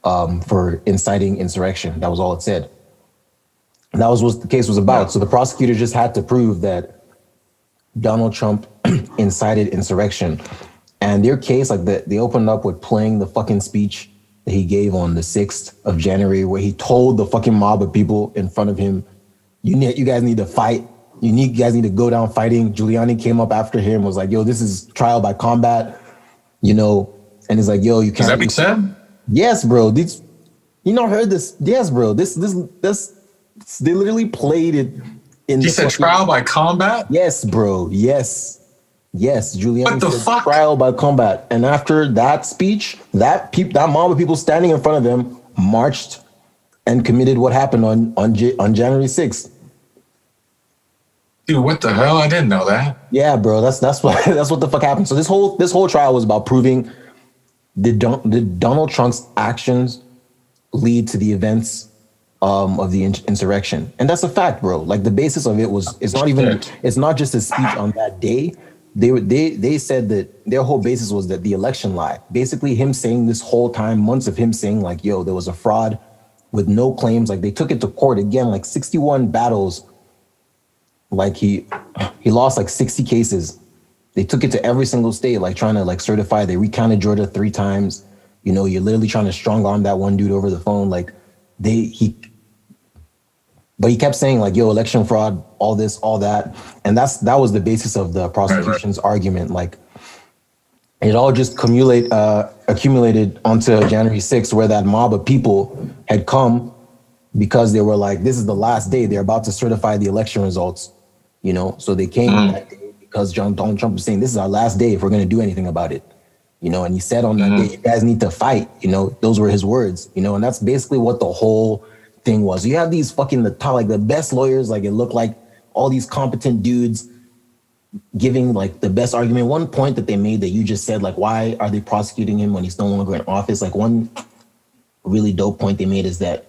for inciting insurrection. That was all it said. And that was what the case was about. Yeah. So the prosecutor just had to prove that Donald Trump incited insurrection. And their case, like they opened up with playing the fucking speech that he gave on the 6th of January, where he told the fucking mob of people in front of him, you guys need to fight. You guys need to go down fighting. Giuliani came up after him, was like, yo, this is trial by combat, you know, and he's like, yo, you can't. Is that what he said? Yes, bro. Heard this? Yes, bro. This they literally played it in. He said trial by combat? Yes, bro. Yes. Giuliani What the said fuck? trial by combat. And after that speech, that mob of people standing in front of them marched and committed what happened on January 6th. Dude, what the hell? I didn't know that. Yeah, bro. That's what the fuck happened. So this whole trial was about proving did Donald Trump's actions lead to the events of the insurrection. And that's a fact, bro. Like the basis of it was, it's not just a speech on that day. They said that their whole basis was that the election lie. Basically him saying this whole time, months of him saying like, yo, there was a fraud with no claims. Like they took it to court again, like 61 battles. Like he lost like 60 cases. They took it to every single state, like trying to like certify. They recounted Georgia 3 times. You know, you're literally trying to strong arm that one dude over the phone. Like but he kept saying like, yo, election fraud, all this, all that. And that was the basis of the prosecution's argument. Like it all just accumulated onto January 6th, where that mob of people had come because they were like, this is the last day. They're about to certify the election results, you know? So they came that day because Donald Trump was saying, this is our last day if we're going to do anything about it, you know? And he said on that day, you guys need to fight, you know? Those were his words, you know? And that's basically what the whole thing was. You have these fucking the best lawyers, like it looked like all these competent dudes giving like the best argument. One point that they made that you just said, like, why are they prosecuting him when he's no longer in office? Like one really dope point they made is that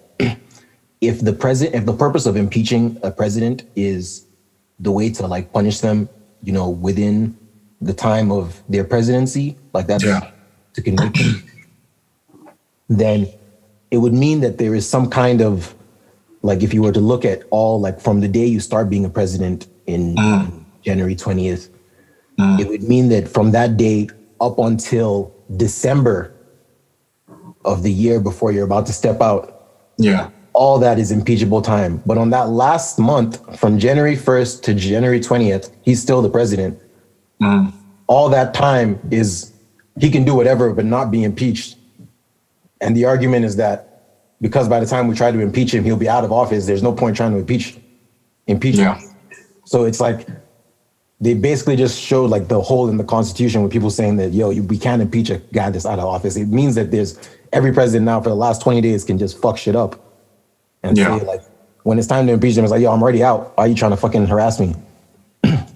if the purpose of impeaching a president is the way to like punish them, you know, within the time of their presidency, like that's to convict them, then it would mean that there is some kind of, like, if you were to look at all, like, from the day you start being a president in January 20th, it would mean that from that day up until December of the year before you're about to step out, all that is impeachable time. But on that last month, from January 1st to January 20th, he's still the president. All that time is, he can do whatever but not be impeached. And the argument is that because by the time we try to impeach him, he'll be out of office. There's no point trying to impeach him. So it's like they basically just showed like the hole in the Constitution with people saying that, yo, we can't impeach a guy that's out of office. It means that every president now for the last 20 days can just fuck shit up and say like, when it's time to impeach them, it's like, yo, I'm already out. Why are you trying to fucking harass me?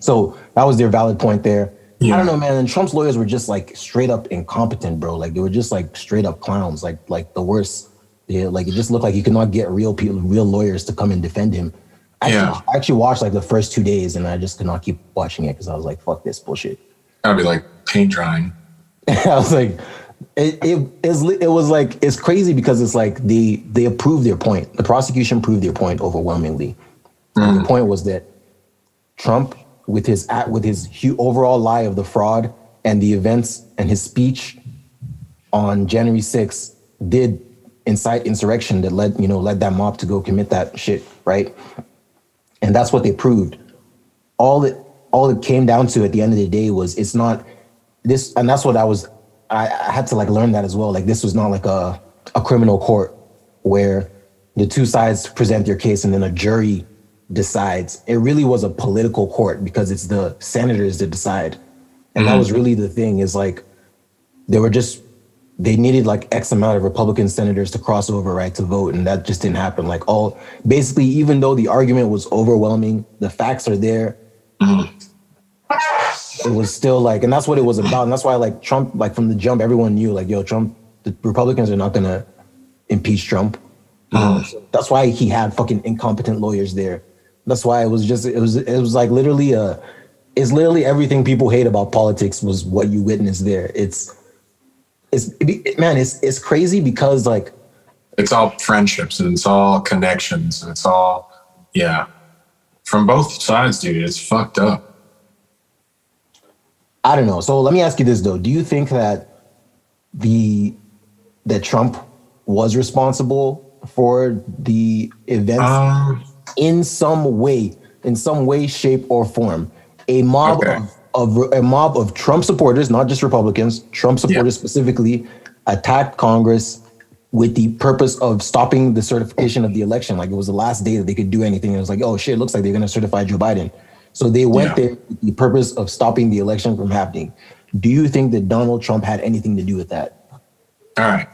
So that was their valid point there. I don't know, man. And Trump's lawyers were just like straight up incompetent, bro. Like they were just like straight up clowns, like the worst. Like it just looked like you could not get real lawyers to come and defend him. I actually watched like the first 2 days, and I just could not keep watching it because I was like, fuck this bullshit. That'd be like paint drying. I was like, it was like, it's crazy because it's like they approved their point. The prosecution proved their point overwhelmingly. And the point was that Trump, with his overall lie of the fraud and the events and his speech on January 6th did incite insurrection that led that mob to go commit that shit, right? And that's what they proved. All it came down to at the end of the day was it's not this, and that's what I had to like learn that as well. Like this was not like a criminal court where the two sides present their case and then a jury decides. It really was a political court because it's the senators that decide. And that was really the thing, is like they needed like X amount of Republican senators to cross over, right, to vote. And that just didn't happen. Like basically, even though the argument was overwhelming, the facts are there. It was still like, and that's what it was about. And that's why like Trump, like from the jump, everyone knew like, yo, Trump, the Republicans are not gonna impeach Trump. So that's why he had fucking incompetent lawyers there. That's why it was like literally it's literally everything people hate about politics was what you witnessed there. It's crazy because like it's all friendships and it's all connections and it's all Yeah. From both sides, dude, it's fucked up. I don't know. So let me ask you this though: do you think that that Trump was responsible for the events in some way, shape, or form? A mob of Trump supporters, not just Republicans, Trump supporters specifically, attacked Congress with the purpose of stopping the certification of the election. Like, it was the last day that they could do anything. And it was like, oh shit, looks like they're going to certify Joe Biden. So they went there with the purpose of stopping the election from happening. Do you think that Donald Trump had anything to do with that? All right.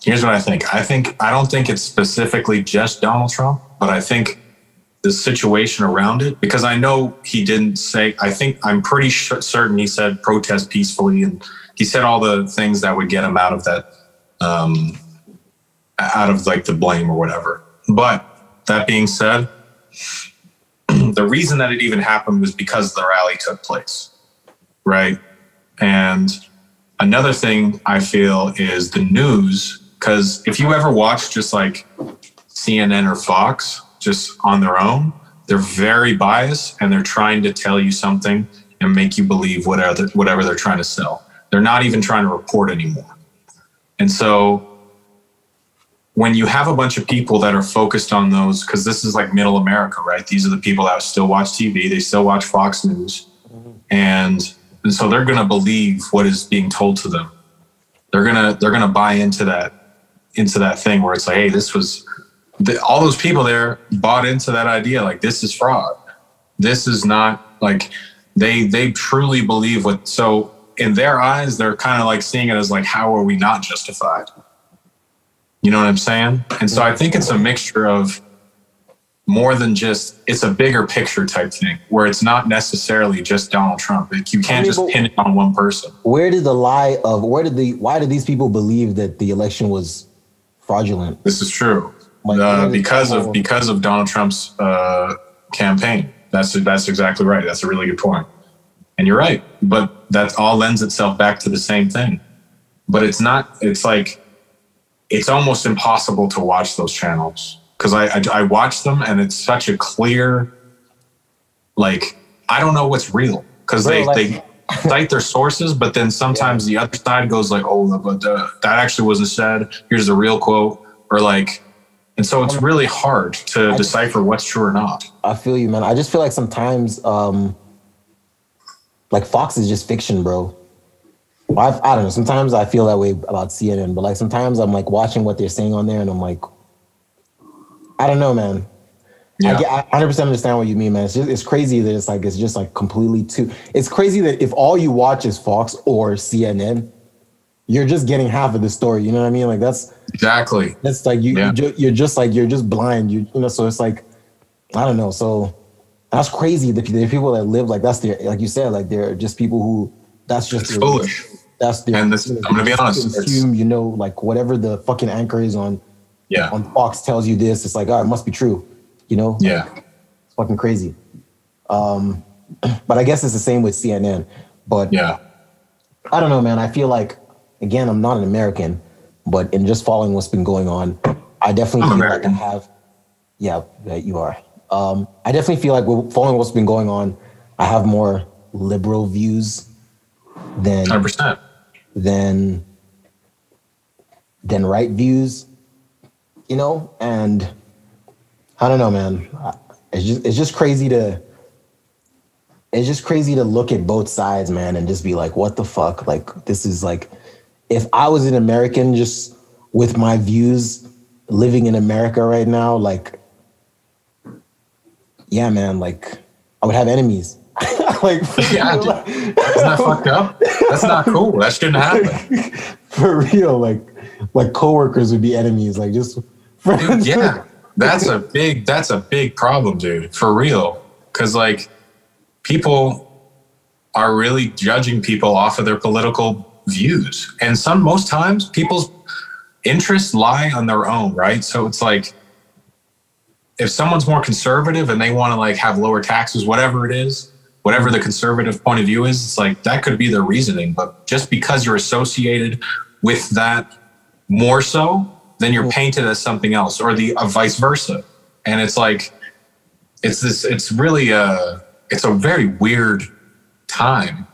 Here's what I think. I don't think it's specifically just Donald Trump, but I think the situation around it, because I know he didn't say, I'm pretty certain he said protest peacefully, and he said all the things that would get him out of that, out of like the blame or whatever. But that being said, the reason that it even happened was because the rally took place, right? And another thing I feel is the news, because if you ever watch just like CNN or Fox just on their own, they're very biased and they're trying to tell you something and make you believe whatever they're trying to sell. They're not even trying to report anymore. And so when you have a bunch of people that are focused on those, because this is like middle America, right? These are the people that still watch TV. They still watch Fox News. And so they're going to believe what is being told to them. They're going to buy into that thing where it's like, hey, this was all those people there bought into that idea. Like, this is fraud. This is not like they truly believe what. So in their eyes, they're kind of like seeing it as like, how are we not justified? You know what I'm saying? And so I think it's a mixture of more than just, it's a bigger picture type thing where it's not necessarily just Donald Trump. You can't just pin it on one person. Why did these people believe that the election was fraudulent? This is true. Because of Donald Trump's campaign. That's exactly right. That's a really good point. And you're right. But that all lends itself back to the same thing. But it's like, it's almost impossible to watch those channels because I watch them and it's such a clear, like, I don't know what's real because they cite their sources, but then sometimes the other side goes like, oh, but that actually wasn't said. Here's the real quote, or like, and so it's really hard to decipher what's true or not. I feel you, man. I just feel like sometimes, like, Fox is just fiction, bro. I don't know. Sometimes I feel that way about CNN, but like sometimes I'm like watching what they're saying on there and I'm like, I don't know, man. Yeah. I 100% understand what you mean, man. It's crazy that it's just like completely it's crazy that if all you watch is Fox or CNN, you're just getting half of the story. You know what I mean? Like that's like you're just blind. You know, so it's like, I don't know. So that's crazy. The people that live like that's their, like you said, like they're just people who, that's just foolish. That's their, and this, I'm gonna be honest. Consume, you know, like whatever the fucking anchor is on Fox tells you this. It's like, oh, it must be true. You know? Yeah. It's fucking crazy. But I guess it's the same with CNN. But yeah, I don't know, man. I feel like, again, I'm not an American, but in just following what's been going on, I definitely feel American. Like I have. Yeah, you are. I definitely feel like following what's been going on, I have more liberal views than 100%. than right views, you know. And I don't know, man. It's just crazy to look at both sides, man, and just be like, what the fuck? Like, this is like, if I was an American just with my views living in America right now, like, yeah, man, like I would have enemies. Like, yeah, like, that's not fucked up. That's not cool. That shouldn't happen. For real, like coworkers would be enemies, like just friends. Dude, yeah, that's a big problem, dude. For real, because like people are really judging people off of their political views, and most times people's interests lie on their own, right? So it's like, if someone's more conservative and they want to like have lower taxes, whatever it is, whatever the conservative point of view is, it's like that could be their reasoning. But just because you're associated with that more so, then you're painted as something else, or the vice versa. And it's like, it's really it's a very weird time,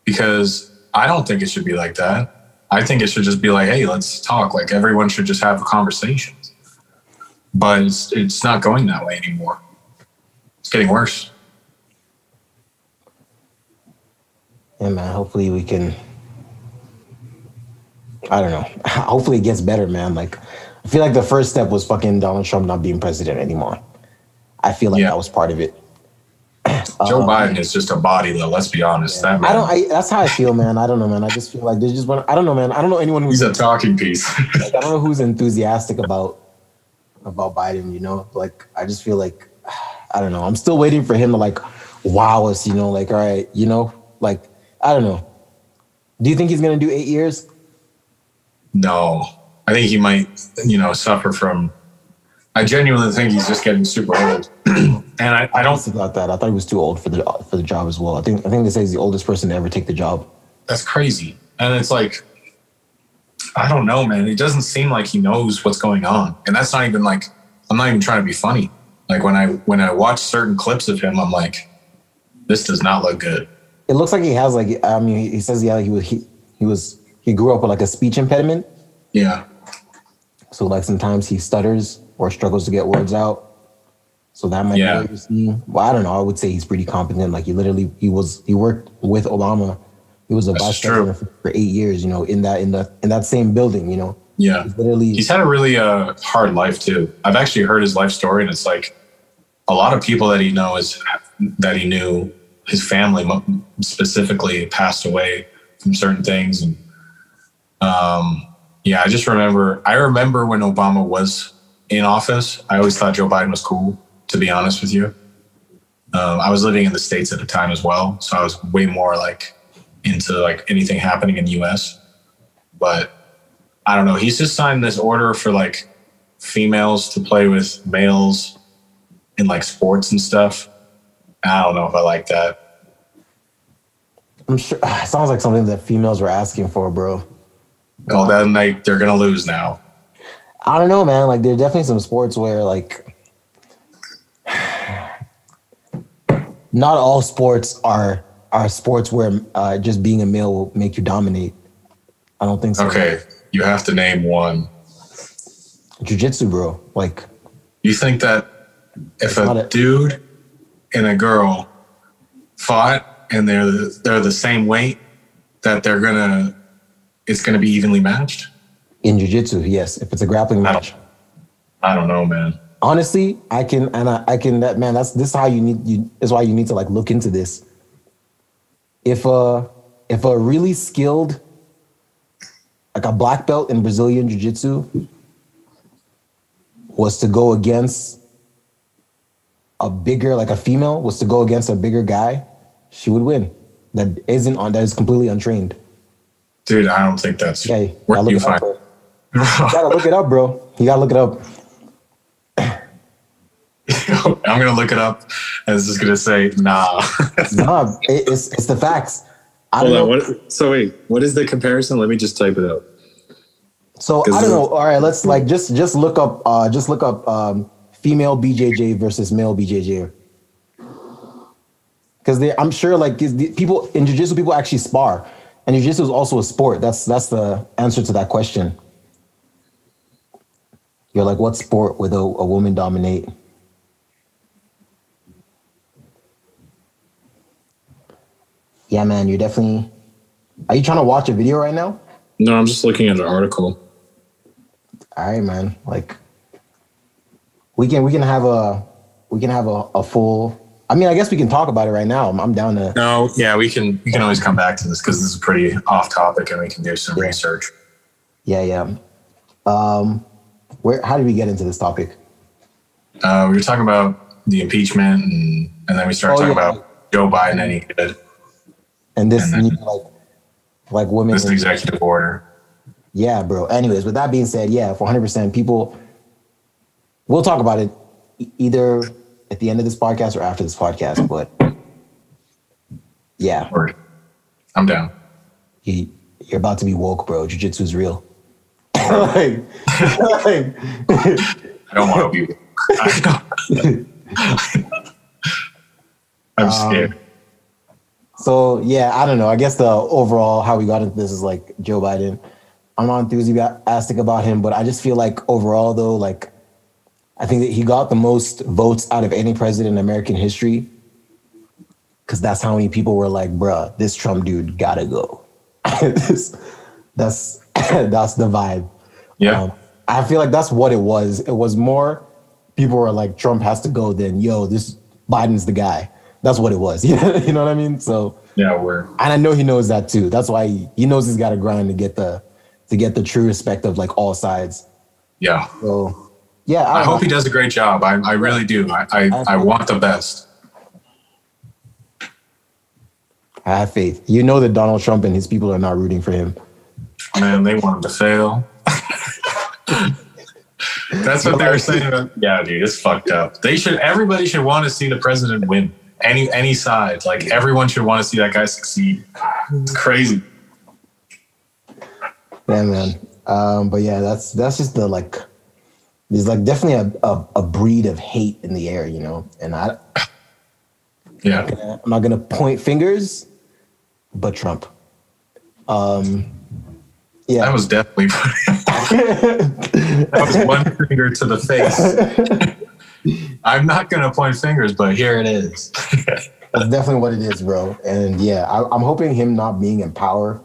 because I don't think it should be like that. I think it should just be like, hey, let's talk. Like, everyone should just have conversations. But it's not going that way anymore. It's getting worse. Yeah, man. Hopefully we can. I don't know. Hopefully it gets better, man. Like, I feel like the first step was fucking Donald Trump not being president anymore. I feel like that was part of it. Joe Biden is just a body, though. Let's be honest. Yeah. That man, that's how I feel, man. I don't know, man. I just feel like there's just one. I don't know, man. I don't know anyone who's. He's a talking piece. Like, I don't know who's enthusiastic about Biden. You know, like, I just feel like, I don't know. I'm still waiting for him to like wow us. You know, like, all right, you know, like, I don't know. Do you think he's gonna do 8 years? No, I think he might, suffer from. I genuinely think he's just getting super old, and I don't thought that. I thought he was too old for the job as well. I think they say he's the oldest person to ever take the job. That's crazy, and it's like, I don't know, man. It doesn't seem like he knows what's going on, and that's not even like, I'm not even trying to be funny. Like, when I watch certain clips of him, I'm like, this does not look good. It looks like he has like, I mean, he says he grew up with like a speech impediment. Yeah. So like sometimes he stutters or struggles to get words out. So that might be what you see. Well, I don't know. I would say he's pretty competent. Like, he worked with Obama. He was a vice president for 8 years, you know, in that same building, you know. Yeah. He's had a really hard life too. I've actually heard his life story, and it's like a lot of people that he knew, his family specifically passed away from certain things. And I remember when Obama was in office, I always thought Joe Biden was cool, to be honest with you. I was living in the States at the time as well, so I was way more like into like anything happening in the US. But I don't know, he's just signed this order for like females to play with males in like sports and stuff. I don't know if I like that. I'm sure it sounds like something that females were asking for, bro. Oh, then they're gonna lose now. I don't know, man. Like, there's definitely some sports where like not all sports are sports where just being a male will make you dominate. I don't think so. Okay, you have to name one. Jiu-jitsu, bro. Like, you think that if a dude and a girl fought and they're the same weight, that it's gonna be evenly matched? In jiu-jitsu, yes. If it's a grappling match. I don't know, man. Honestly, this is how is why you need to like look into this. If a really skilled, like a black belt in Brazilian jiu-jitsu was to go against a female was to go against a bigger guy, she would win. That is completely untrained. Dude, I don't think that's where you find. You gotta look it up, bro. You gotta look it up. I'm gonna look it up, and it's just gonna say nah. Nah, it's the facts. Hold on. So wait, what is the comparison? Let me just type it out. So I don't know. All right, let's like just look up female BJJ versus male BJJ. Because I'm sure like people in jiu-jitsu, people actually spar, and jiu-jitsu is also a sport. That's the answer to that question. You're like, what sport would a woman dominate? Yeah, man, you're definitely. Are you trying to watch a video right now? No, I'm just looking at an article. All right, man. Like, we can have a full. I mean, I guess we can talk about it right now. I'm down to. No, yeah, we can always come back to this because this is pretty off topic, and we can do some research. Yeah. How did we get into this topic? We were talking about the impeachment, and then we started talking about Joe Biden and he did. And this new, like women. This executive order. Yeah, bro. Anyways, with that being said, yeah, for 100%, people. We'll talk about it either at the end of this podcast or after this podcast, but yeah. Word. I'm down. You're about to be woke, bro. Jiu-jitsu is real. I don't want to be woke. I'm scared. So yeah, I don't know. I guess the overall how we got into this is like Joe Biden. I'm not enthusiastic about him, but I just feel like overall though, like I think that he got the most votes out of any president in American history. Cause that's how many people were like, bruh, this Trump dude gotta go. that's that's the vibe. Yeah. I feel like that's what it was. It was more people were like, Trump has to go than, yo, this Biden's the guy. That's what it was. You know what I mean? So yeah, and I know he knows that too. That's why he knows he's got to grind to get the true respect of like all sides. Yeah. So yeah, I hope he does a great job. I really do. I want the best. I have faith. You know that Donald Trump and his people are not rooting for him. Man, they want him to fail. That's what they were saying. Yeah, dude, it's fucked up. Everybody should want to see the president win. Any side. Like everyone should want to see that guy succeed. It's crazy. Yeah, man. But yeah, that's just the like there's like definitely a breed of hate in the air, you know? And I'm not gonna point fingers, but Trump. Yeah. That was definitely that was one finger to the face. I'm not gonna point fingers, but here it is. That's definitely what it is, bro. And yeah, I'm hoping him not being in power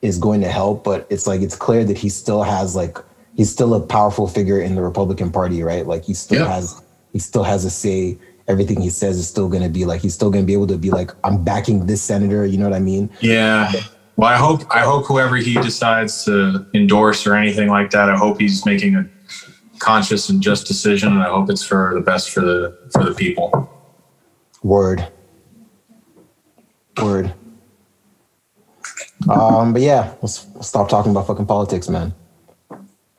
is going to help, but it's like it's clear that he's still a powerful figure in the Republican Party, right? Like he still has a say. Everything he says is still going to be like, he's still going to be able to be like, I'm backing this senator. You know what I mean? Yeah. Well, I hope whoever he decides to endorse or anything like that, I hope he's making a conscious and just decision. And I hope it's for the best for the people. Word. But yeah, let's stop talking about fucking politics, man.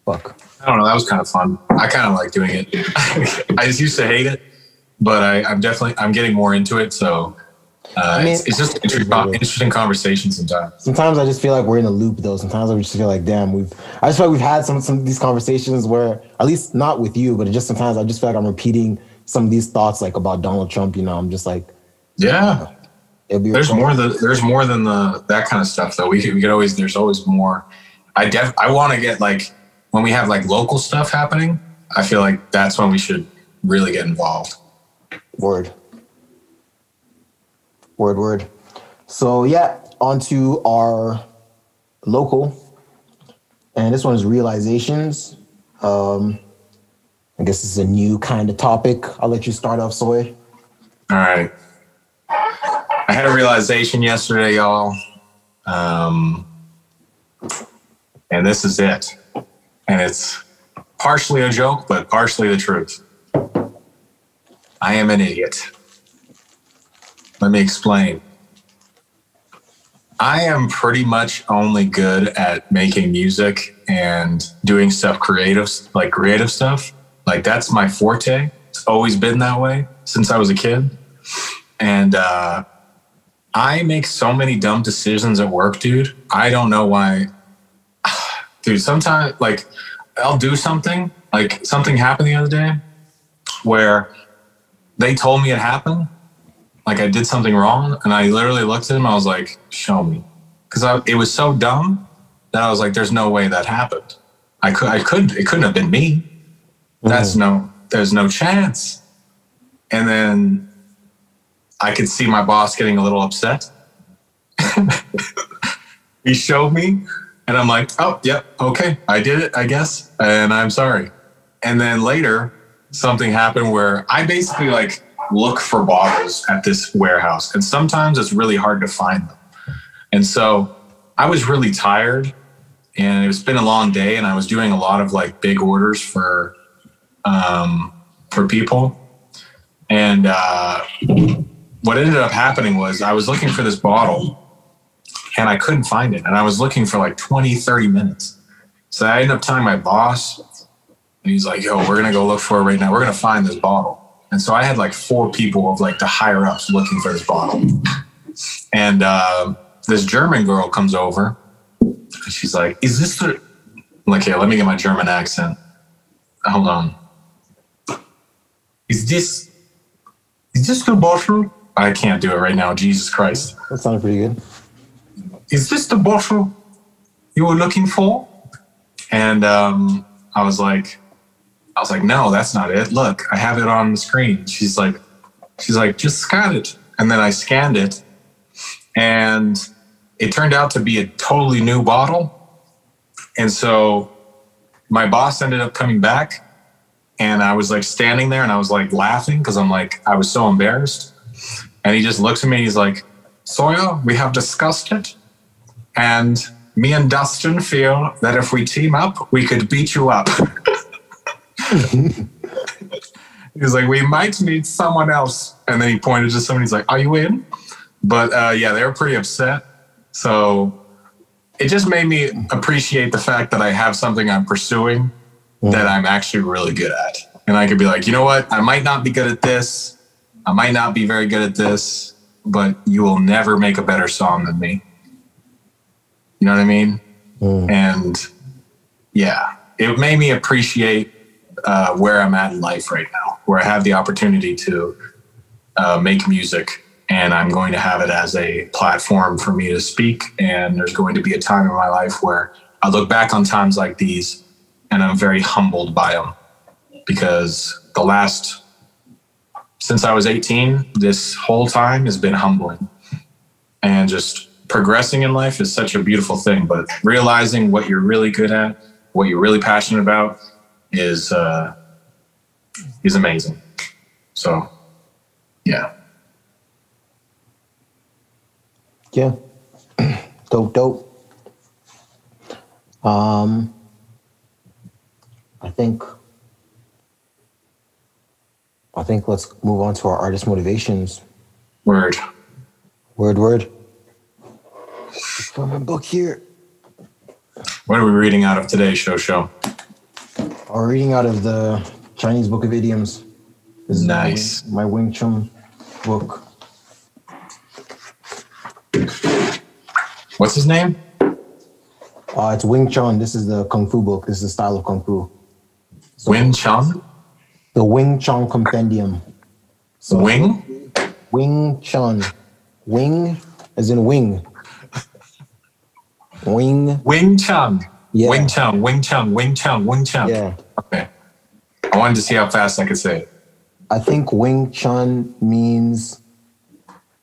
Fuck. I don't know. That was kind of fun. I kind of like doing it. I just used to hate it. But I'm getting more into it, so it's just interesting conversation sometimes. Sometimes I just feel like we're in a loop, though. Sometimes I just feel like, damn, I just feel like we've had some of these conversations where, at least not with you, but just sometimes I just feel like I'm repeating some of these thoughts, like about Donald Trump. You know, I'm just like, yeah. There's more than that kind of stuff, though. There's always more. I want to get like when we have like local stuff happening. I feel like that's when we should really get involved. Word. So yeah, on to our local. And this one is realizations. I guess it's a new kind of topic. I'll let you start off, Soy. All right. I had a realization yesterday, y'all. And this is it. And it's partially a joke, but partially the truth. I am an idiot. Let me explain. I am pretty much only good at making music and doing stuff creative stuff. Like that's my forte. It's always been that way since I was a kid. And I make so many dumb decisions at work, dude. I don't know why. Dude, sometimes like I'll do something, like something happened the other day where they told me it happened, like I did something wrong, and I literally looked at him. I was like, "Show me," because it was so dumb that I was like, "There's no way that happened. It couldn't have been me. There's no chance." And then I could see my boss getting a little upset. He showed me, and I'm like, "Oh, yep, okay, I did it, I guess, and I'm sorry." And then later, something happened where I basically like look for bottles at this warehouse, and sometimes it's really hard to find them. And so I was really tired, and it's been a long day, and I was doing a lot of like big orders for people. And what ended up happening was I was looking for this bottle and I couldn't find it. And I was looking for like 20, 30 minutes. So I ended up telling my boss, and he's like, "Yo, we're going to go look for it right now. We're going to find this bottle." And so I had like 4 people of like the higher ups looking for this bottle. And this German girl comes over and she's like, "Is this the..." I'm like, "Here, let me get my German accent. Hold on." Is this the bottle? I can't do it right now. Jesus Christ. That sounded pretty good. Is this the bottle you were looking for? And I was like, no, that's not it. Look, I have it on the screen. She's like, just scan it. And then I scanned it, and it turned out to be a totally new bottle. And so my boss ended up coming back, and I was like standing there and I was like laughing because I was so embarrassed. And he just looks at me. He's like, Sawyer, we have discussed it. And me and Dustin feel that if we team up, we could beat you up. He was like, we might need someone else. And then he pointed to someone. He's like, are you in? But yeah, they were pretty upset. So it just made me appreciate the fact that I have something I'm pursuing that I'm actually really good at. And I could be like, you know what? I might not be good at this. I might not be very good at this, but you will never make a better song than me. You know what I mean? And yeah, it made me appreciate where I'm at in life right now, where I have the opportunity to make music, and I'm going to have it as a platform for me to speak. And there's going to be a time in my life where I look back on times like these and I'm very humbled by them, because since I was 18, this whole time has been humbling. And just progressing in life is such a beautiful thing, but realizing what you're really good at, what you're really passionate about is amazing. So, yeah. Yeah. Dope. I think let's move on to our artist motivations. Word. From my book here. What are we reading out of today, Show? We're reading out of the Chinese Book of Idioms. This is nice. My Wing Chun book. What's his name? It's Wing Chun. This is the Kung Fu book. This is the style of Kung Fu. So, Wing Chun? The Wing Chun Compendium. So Wing? Wing Chun. Wing as in wing. Wing Chun. Yeah. Wing Chun. Yeah. Okay. I wanted to see how fast I could say it. I think Wing Chun means,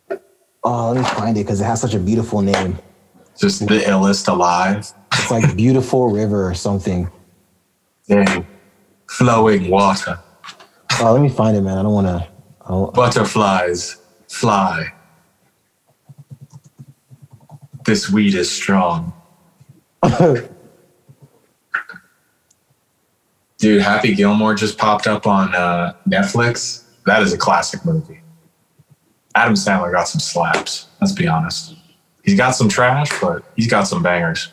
let me find it because it has such a beautiful name. Just the illest alive. It's like Beautiful River or something. Dang. Flowing water. Let me find it, man. I don't want to. Butterflies fly. This weed is strong. Dude, Happy Gilmore just popped up on Netflix. That is a classic movie. Adam Sandler got some slaps, let's be honest. He's got some trash, but he's got some bangers.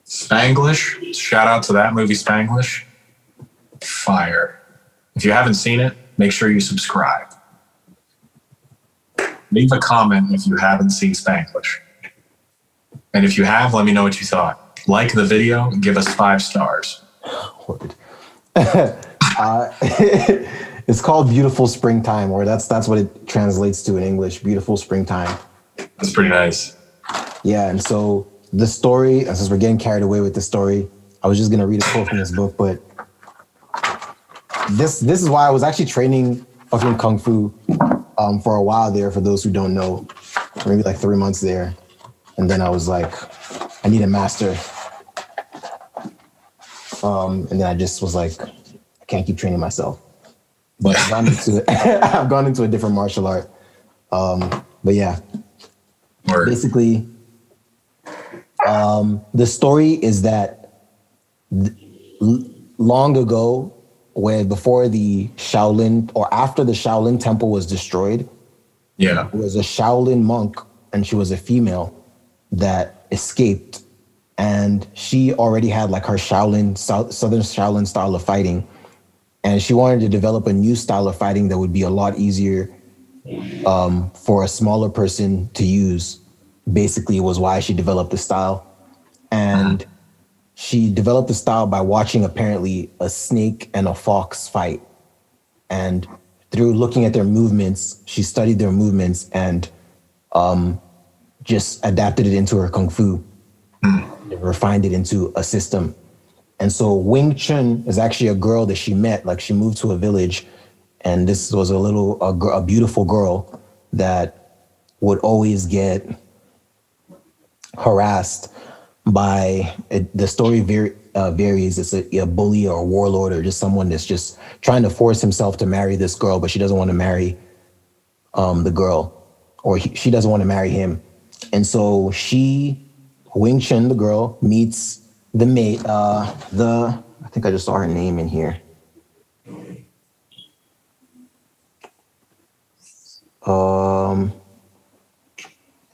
Spanglish, shout out to that movie, Spanglish. Fire. If you haven't seen it, make sure you subscribe. Leave a comment if you haven't seen Spanglish. And if you have, let me know what you thought. Like the video and give us 5 stars. It's called Beautiful Springtime, or that's what it translates to in English, Beautiful Springtime. That's pretty nice. Yeah, and so the story, and since we're getting carried away with the story, I was just going to read a quote from this book, but this is why I was actually training fucking Kung Fu for a while there, for those who don't know, maybe like 3 months there. And then I was like, I need a master. And then I just was like, I can't keep training myself. But I've gone into a different martial art. But yeah, Word. Basically, the story is that long ago, before the Shaolin, or after the Shaolin temple was destroyed, yeah, there was a Shaolin monk, and she was a female that escaped, and she already had like her Southern Shaolin style of fighting, and she wanted to develop a new style of fighting that would be a lot easier for a smaller person to use. Basically, was why she developed the style. And she developed the style by watching apparently a snake and a fox fight. And through looking at their movements, she studied their movements and just adapted it into her kung fu, refined it into a system. And so Wing Chun is actually a girl that she met. Like, she moved to a village, and this was a beautiful girl that would always get harassed by the story varies. It's a bully or a warlord or just someone that's just trying to force himself to marry this girl, but she doesn't want to marry the girl, or she doesn't want to marry him. And so Wing Chun, the girl, meets the mate, I think I just saw her name in here.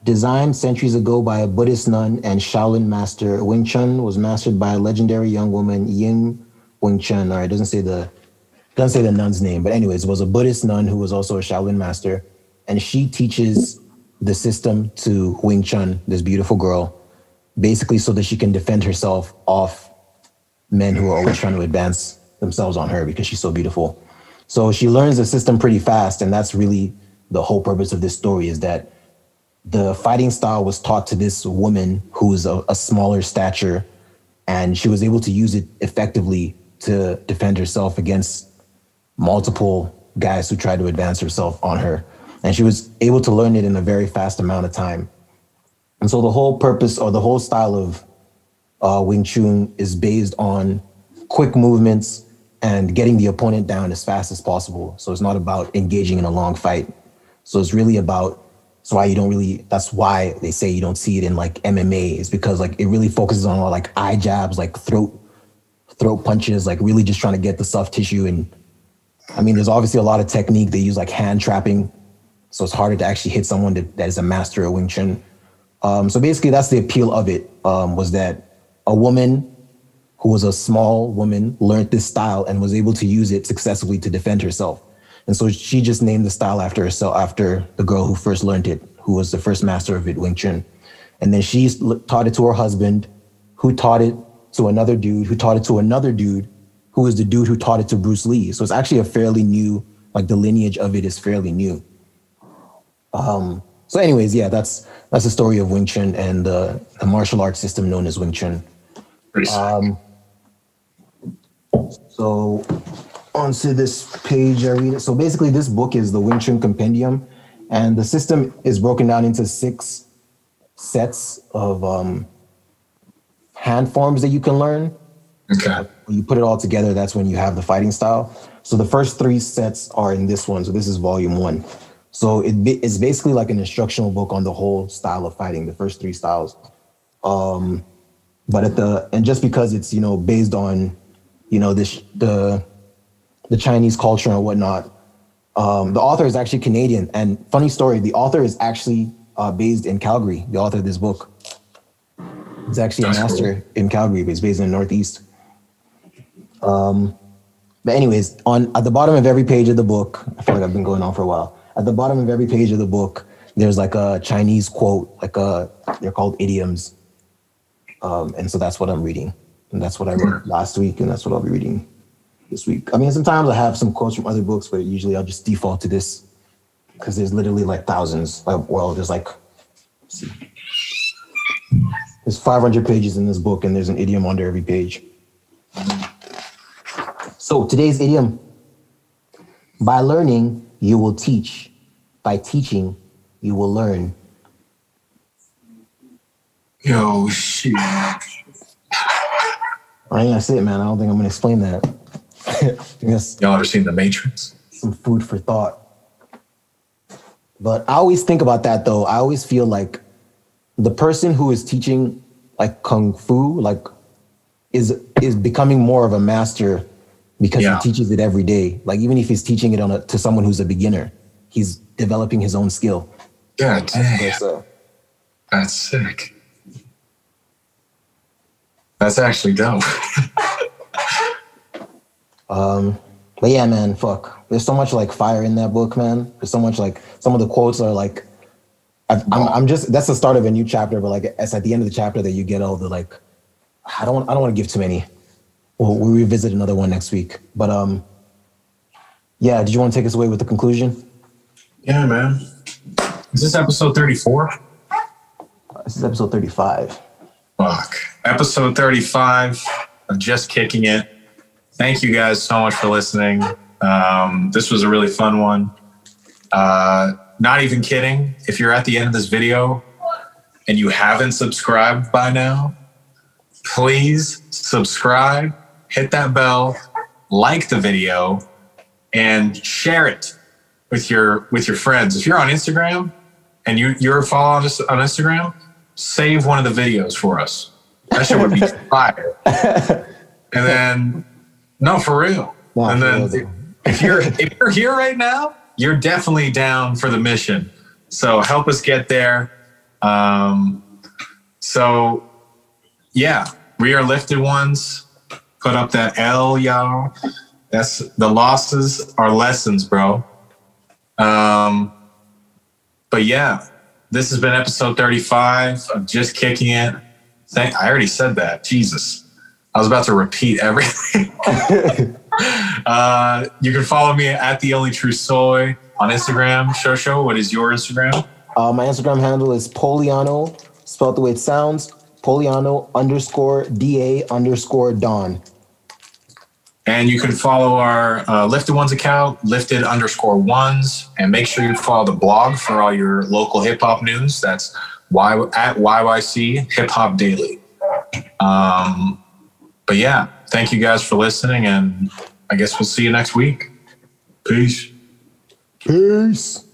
Designed centuries ago by a Buddhist nun and Shaolin master, Wing Chun was mastered by a legendary young woman, Ying Wing Chun. All right, doesn't say the nun's name, but anyways, it was a Buddhist nun who was also a Shaolin master, and she teaches the system to Wing Chun, this beautiful girl, basically so that she can defend herself off men who are always trying to advance themselves on her because she's so beautiful. So she learns the system pretty fast, and that's really the whole purpose of this story, is that the fighting style was taught to this woman who's a smaller stature, and she was able to use it effectively to defend herself against multiple guys who tried to advance herself on her. And she was able to learn it in a very fast amount of time. And so the whole purpose or the whole style of Wing Chun is based on quick movements and getting the opponent down as fast as possible. So it's not about engaging in a long fight. So it's really about, that's why they say you don't see it in like MMA, is because like it really focuses on all like eye jabs, like throat punches, like really just trying to get the soft tissue. And I mean, there's obviously a lot of technique. They use like hand trapping. So it's harder to actually hit someone that is a master of Wing Chun. So basically that's the appeal of it, was that a woman who was a small woman learned this style and was able to use it successfully to defend herself. And so she just named the style after herself, after the girl who first learned it, who was the first master of it, Wing Chun. And then she taught it to her husband, who taught it to another dude, who taught it to another dude, who was the dude who taught it to Bruce Lee. So it's actually a fairly new, like the lineage of it is fairly new. So anyways, yeah, that's the story of Wing Chun and the martial arts system known as Wing Chun. So onto this page, I read it. So basically this book is the Wing Chun Compendium, and the system is broken down into 6 sets of hand forms that you can learn. Okay. When you put it all together, that's when you have the fighting style. So the first 3 sets are in this one. So this is volume 1. So it's basically like an instructional book on the whole style of fighting, the first 3 styles. But just because it's, based on, the Chinese culture and whatnot, the author is actually Canadian. And funny story, the author is actually based in Calgary, the author of this book. He's actually a master in Calgary, but he's based in the Northeast. But anyways, at the bottom of every page of the book, I feel like I've been going on for a while. At the bottom of every page of the book, there's like a Chinese quote, they're called idioms. And so that's what I'm reading. And that's what I read last week, and that's what I'll be reading this week. I mean, sometimes I have some quotes from other books, but usually I'll just default to this because there's literally like thousands. There's like, let's see. There's 500 pages in this book, and there's an idiom under every page. So today's idiom: by learning, you will teach. By teaching, you will learn. Yo, shit. I think that's it, man. I don't think I'm gonna explain that. Y'all ever seen The Matrix? Some food for thought. But I always think about that, though. I always feel like the person who is teaching like kung fu, like is becoming more of a master because he teaches it every day. Like even if he's teaching it to someone who's a beginner, he's developing his own skill. Yeah, damn. That's sick. That's actually dope. But yeah, man, fuck. There's so much like fire in that book, man. There's so much like some of the quotes are like, I'm just, that's the start of a new chapter, but like it's at the end of the chapter that you get all the like, I don't want to give too many. We'll revisit another one next week. But yeah, did you want to take us away with the conclusion? Yeah, man. Is this episode 34? This is episode 35. Fuck. Episode 35 of Just Kicking It. Thank you guys so much for listening. This was a really fun one. Not even kidding. If you're at the end of this video and you haven't subscribed by now, please subscribe, hit that bell, like the video, and share it with your friends. If you're on Instagram and you're following us on Instagram, save one of the videos for us. That shit would be fire. And then, no, for real. No, and for then real, if you're here right now, you're definitely down for the mission. So help us get there. So yeah, we are lifted ones. Put up that L, y'all. That's the losses are lessons, bro. But yeah, this has been episode 35 of Just Kicking It. I already said that. Jesus. I was about to repeat everything. You can follow me at The Only True Soy on Instagram. Shosho, what is your Instagram? My Instagram handle is Poliano, spelled the way it sounds, Poliano_DA_Don. And you can follow our Lifted Ones account, Lifted_ones, and make sure you follow the blog for all your local hip hop news. That's at YYC Hip Hop Daily. But yeah, thank you guys for listening, and I guess we'll see you next week. Peace. Peace.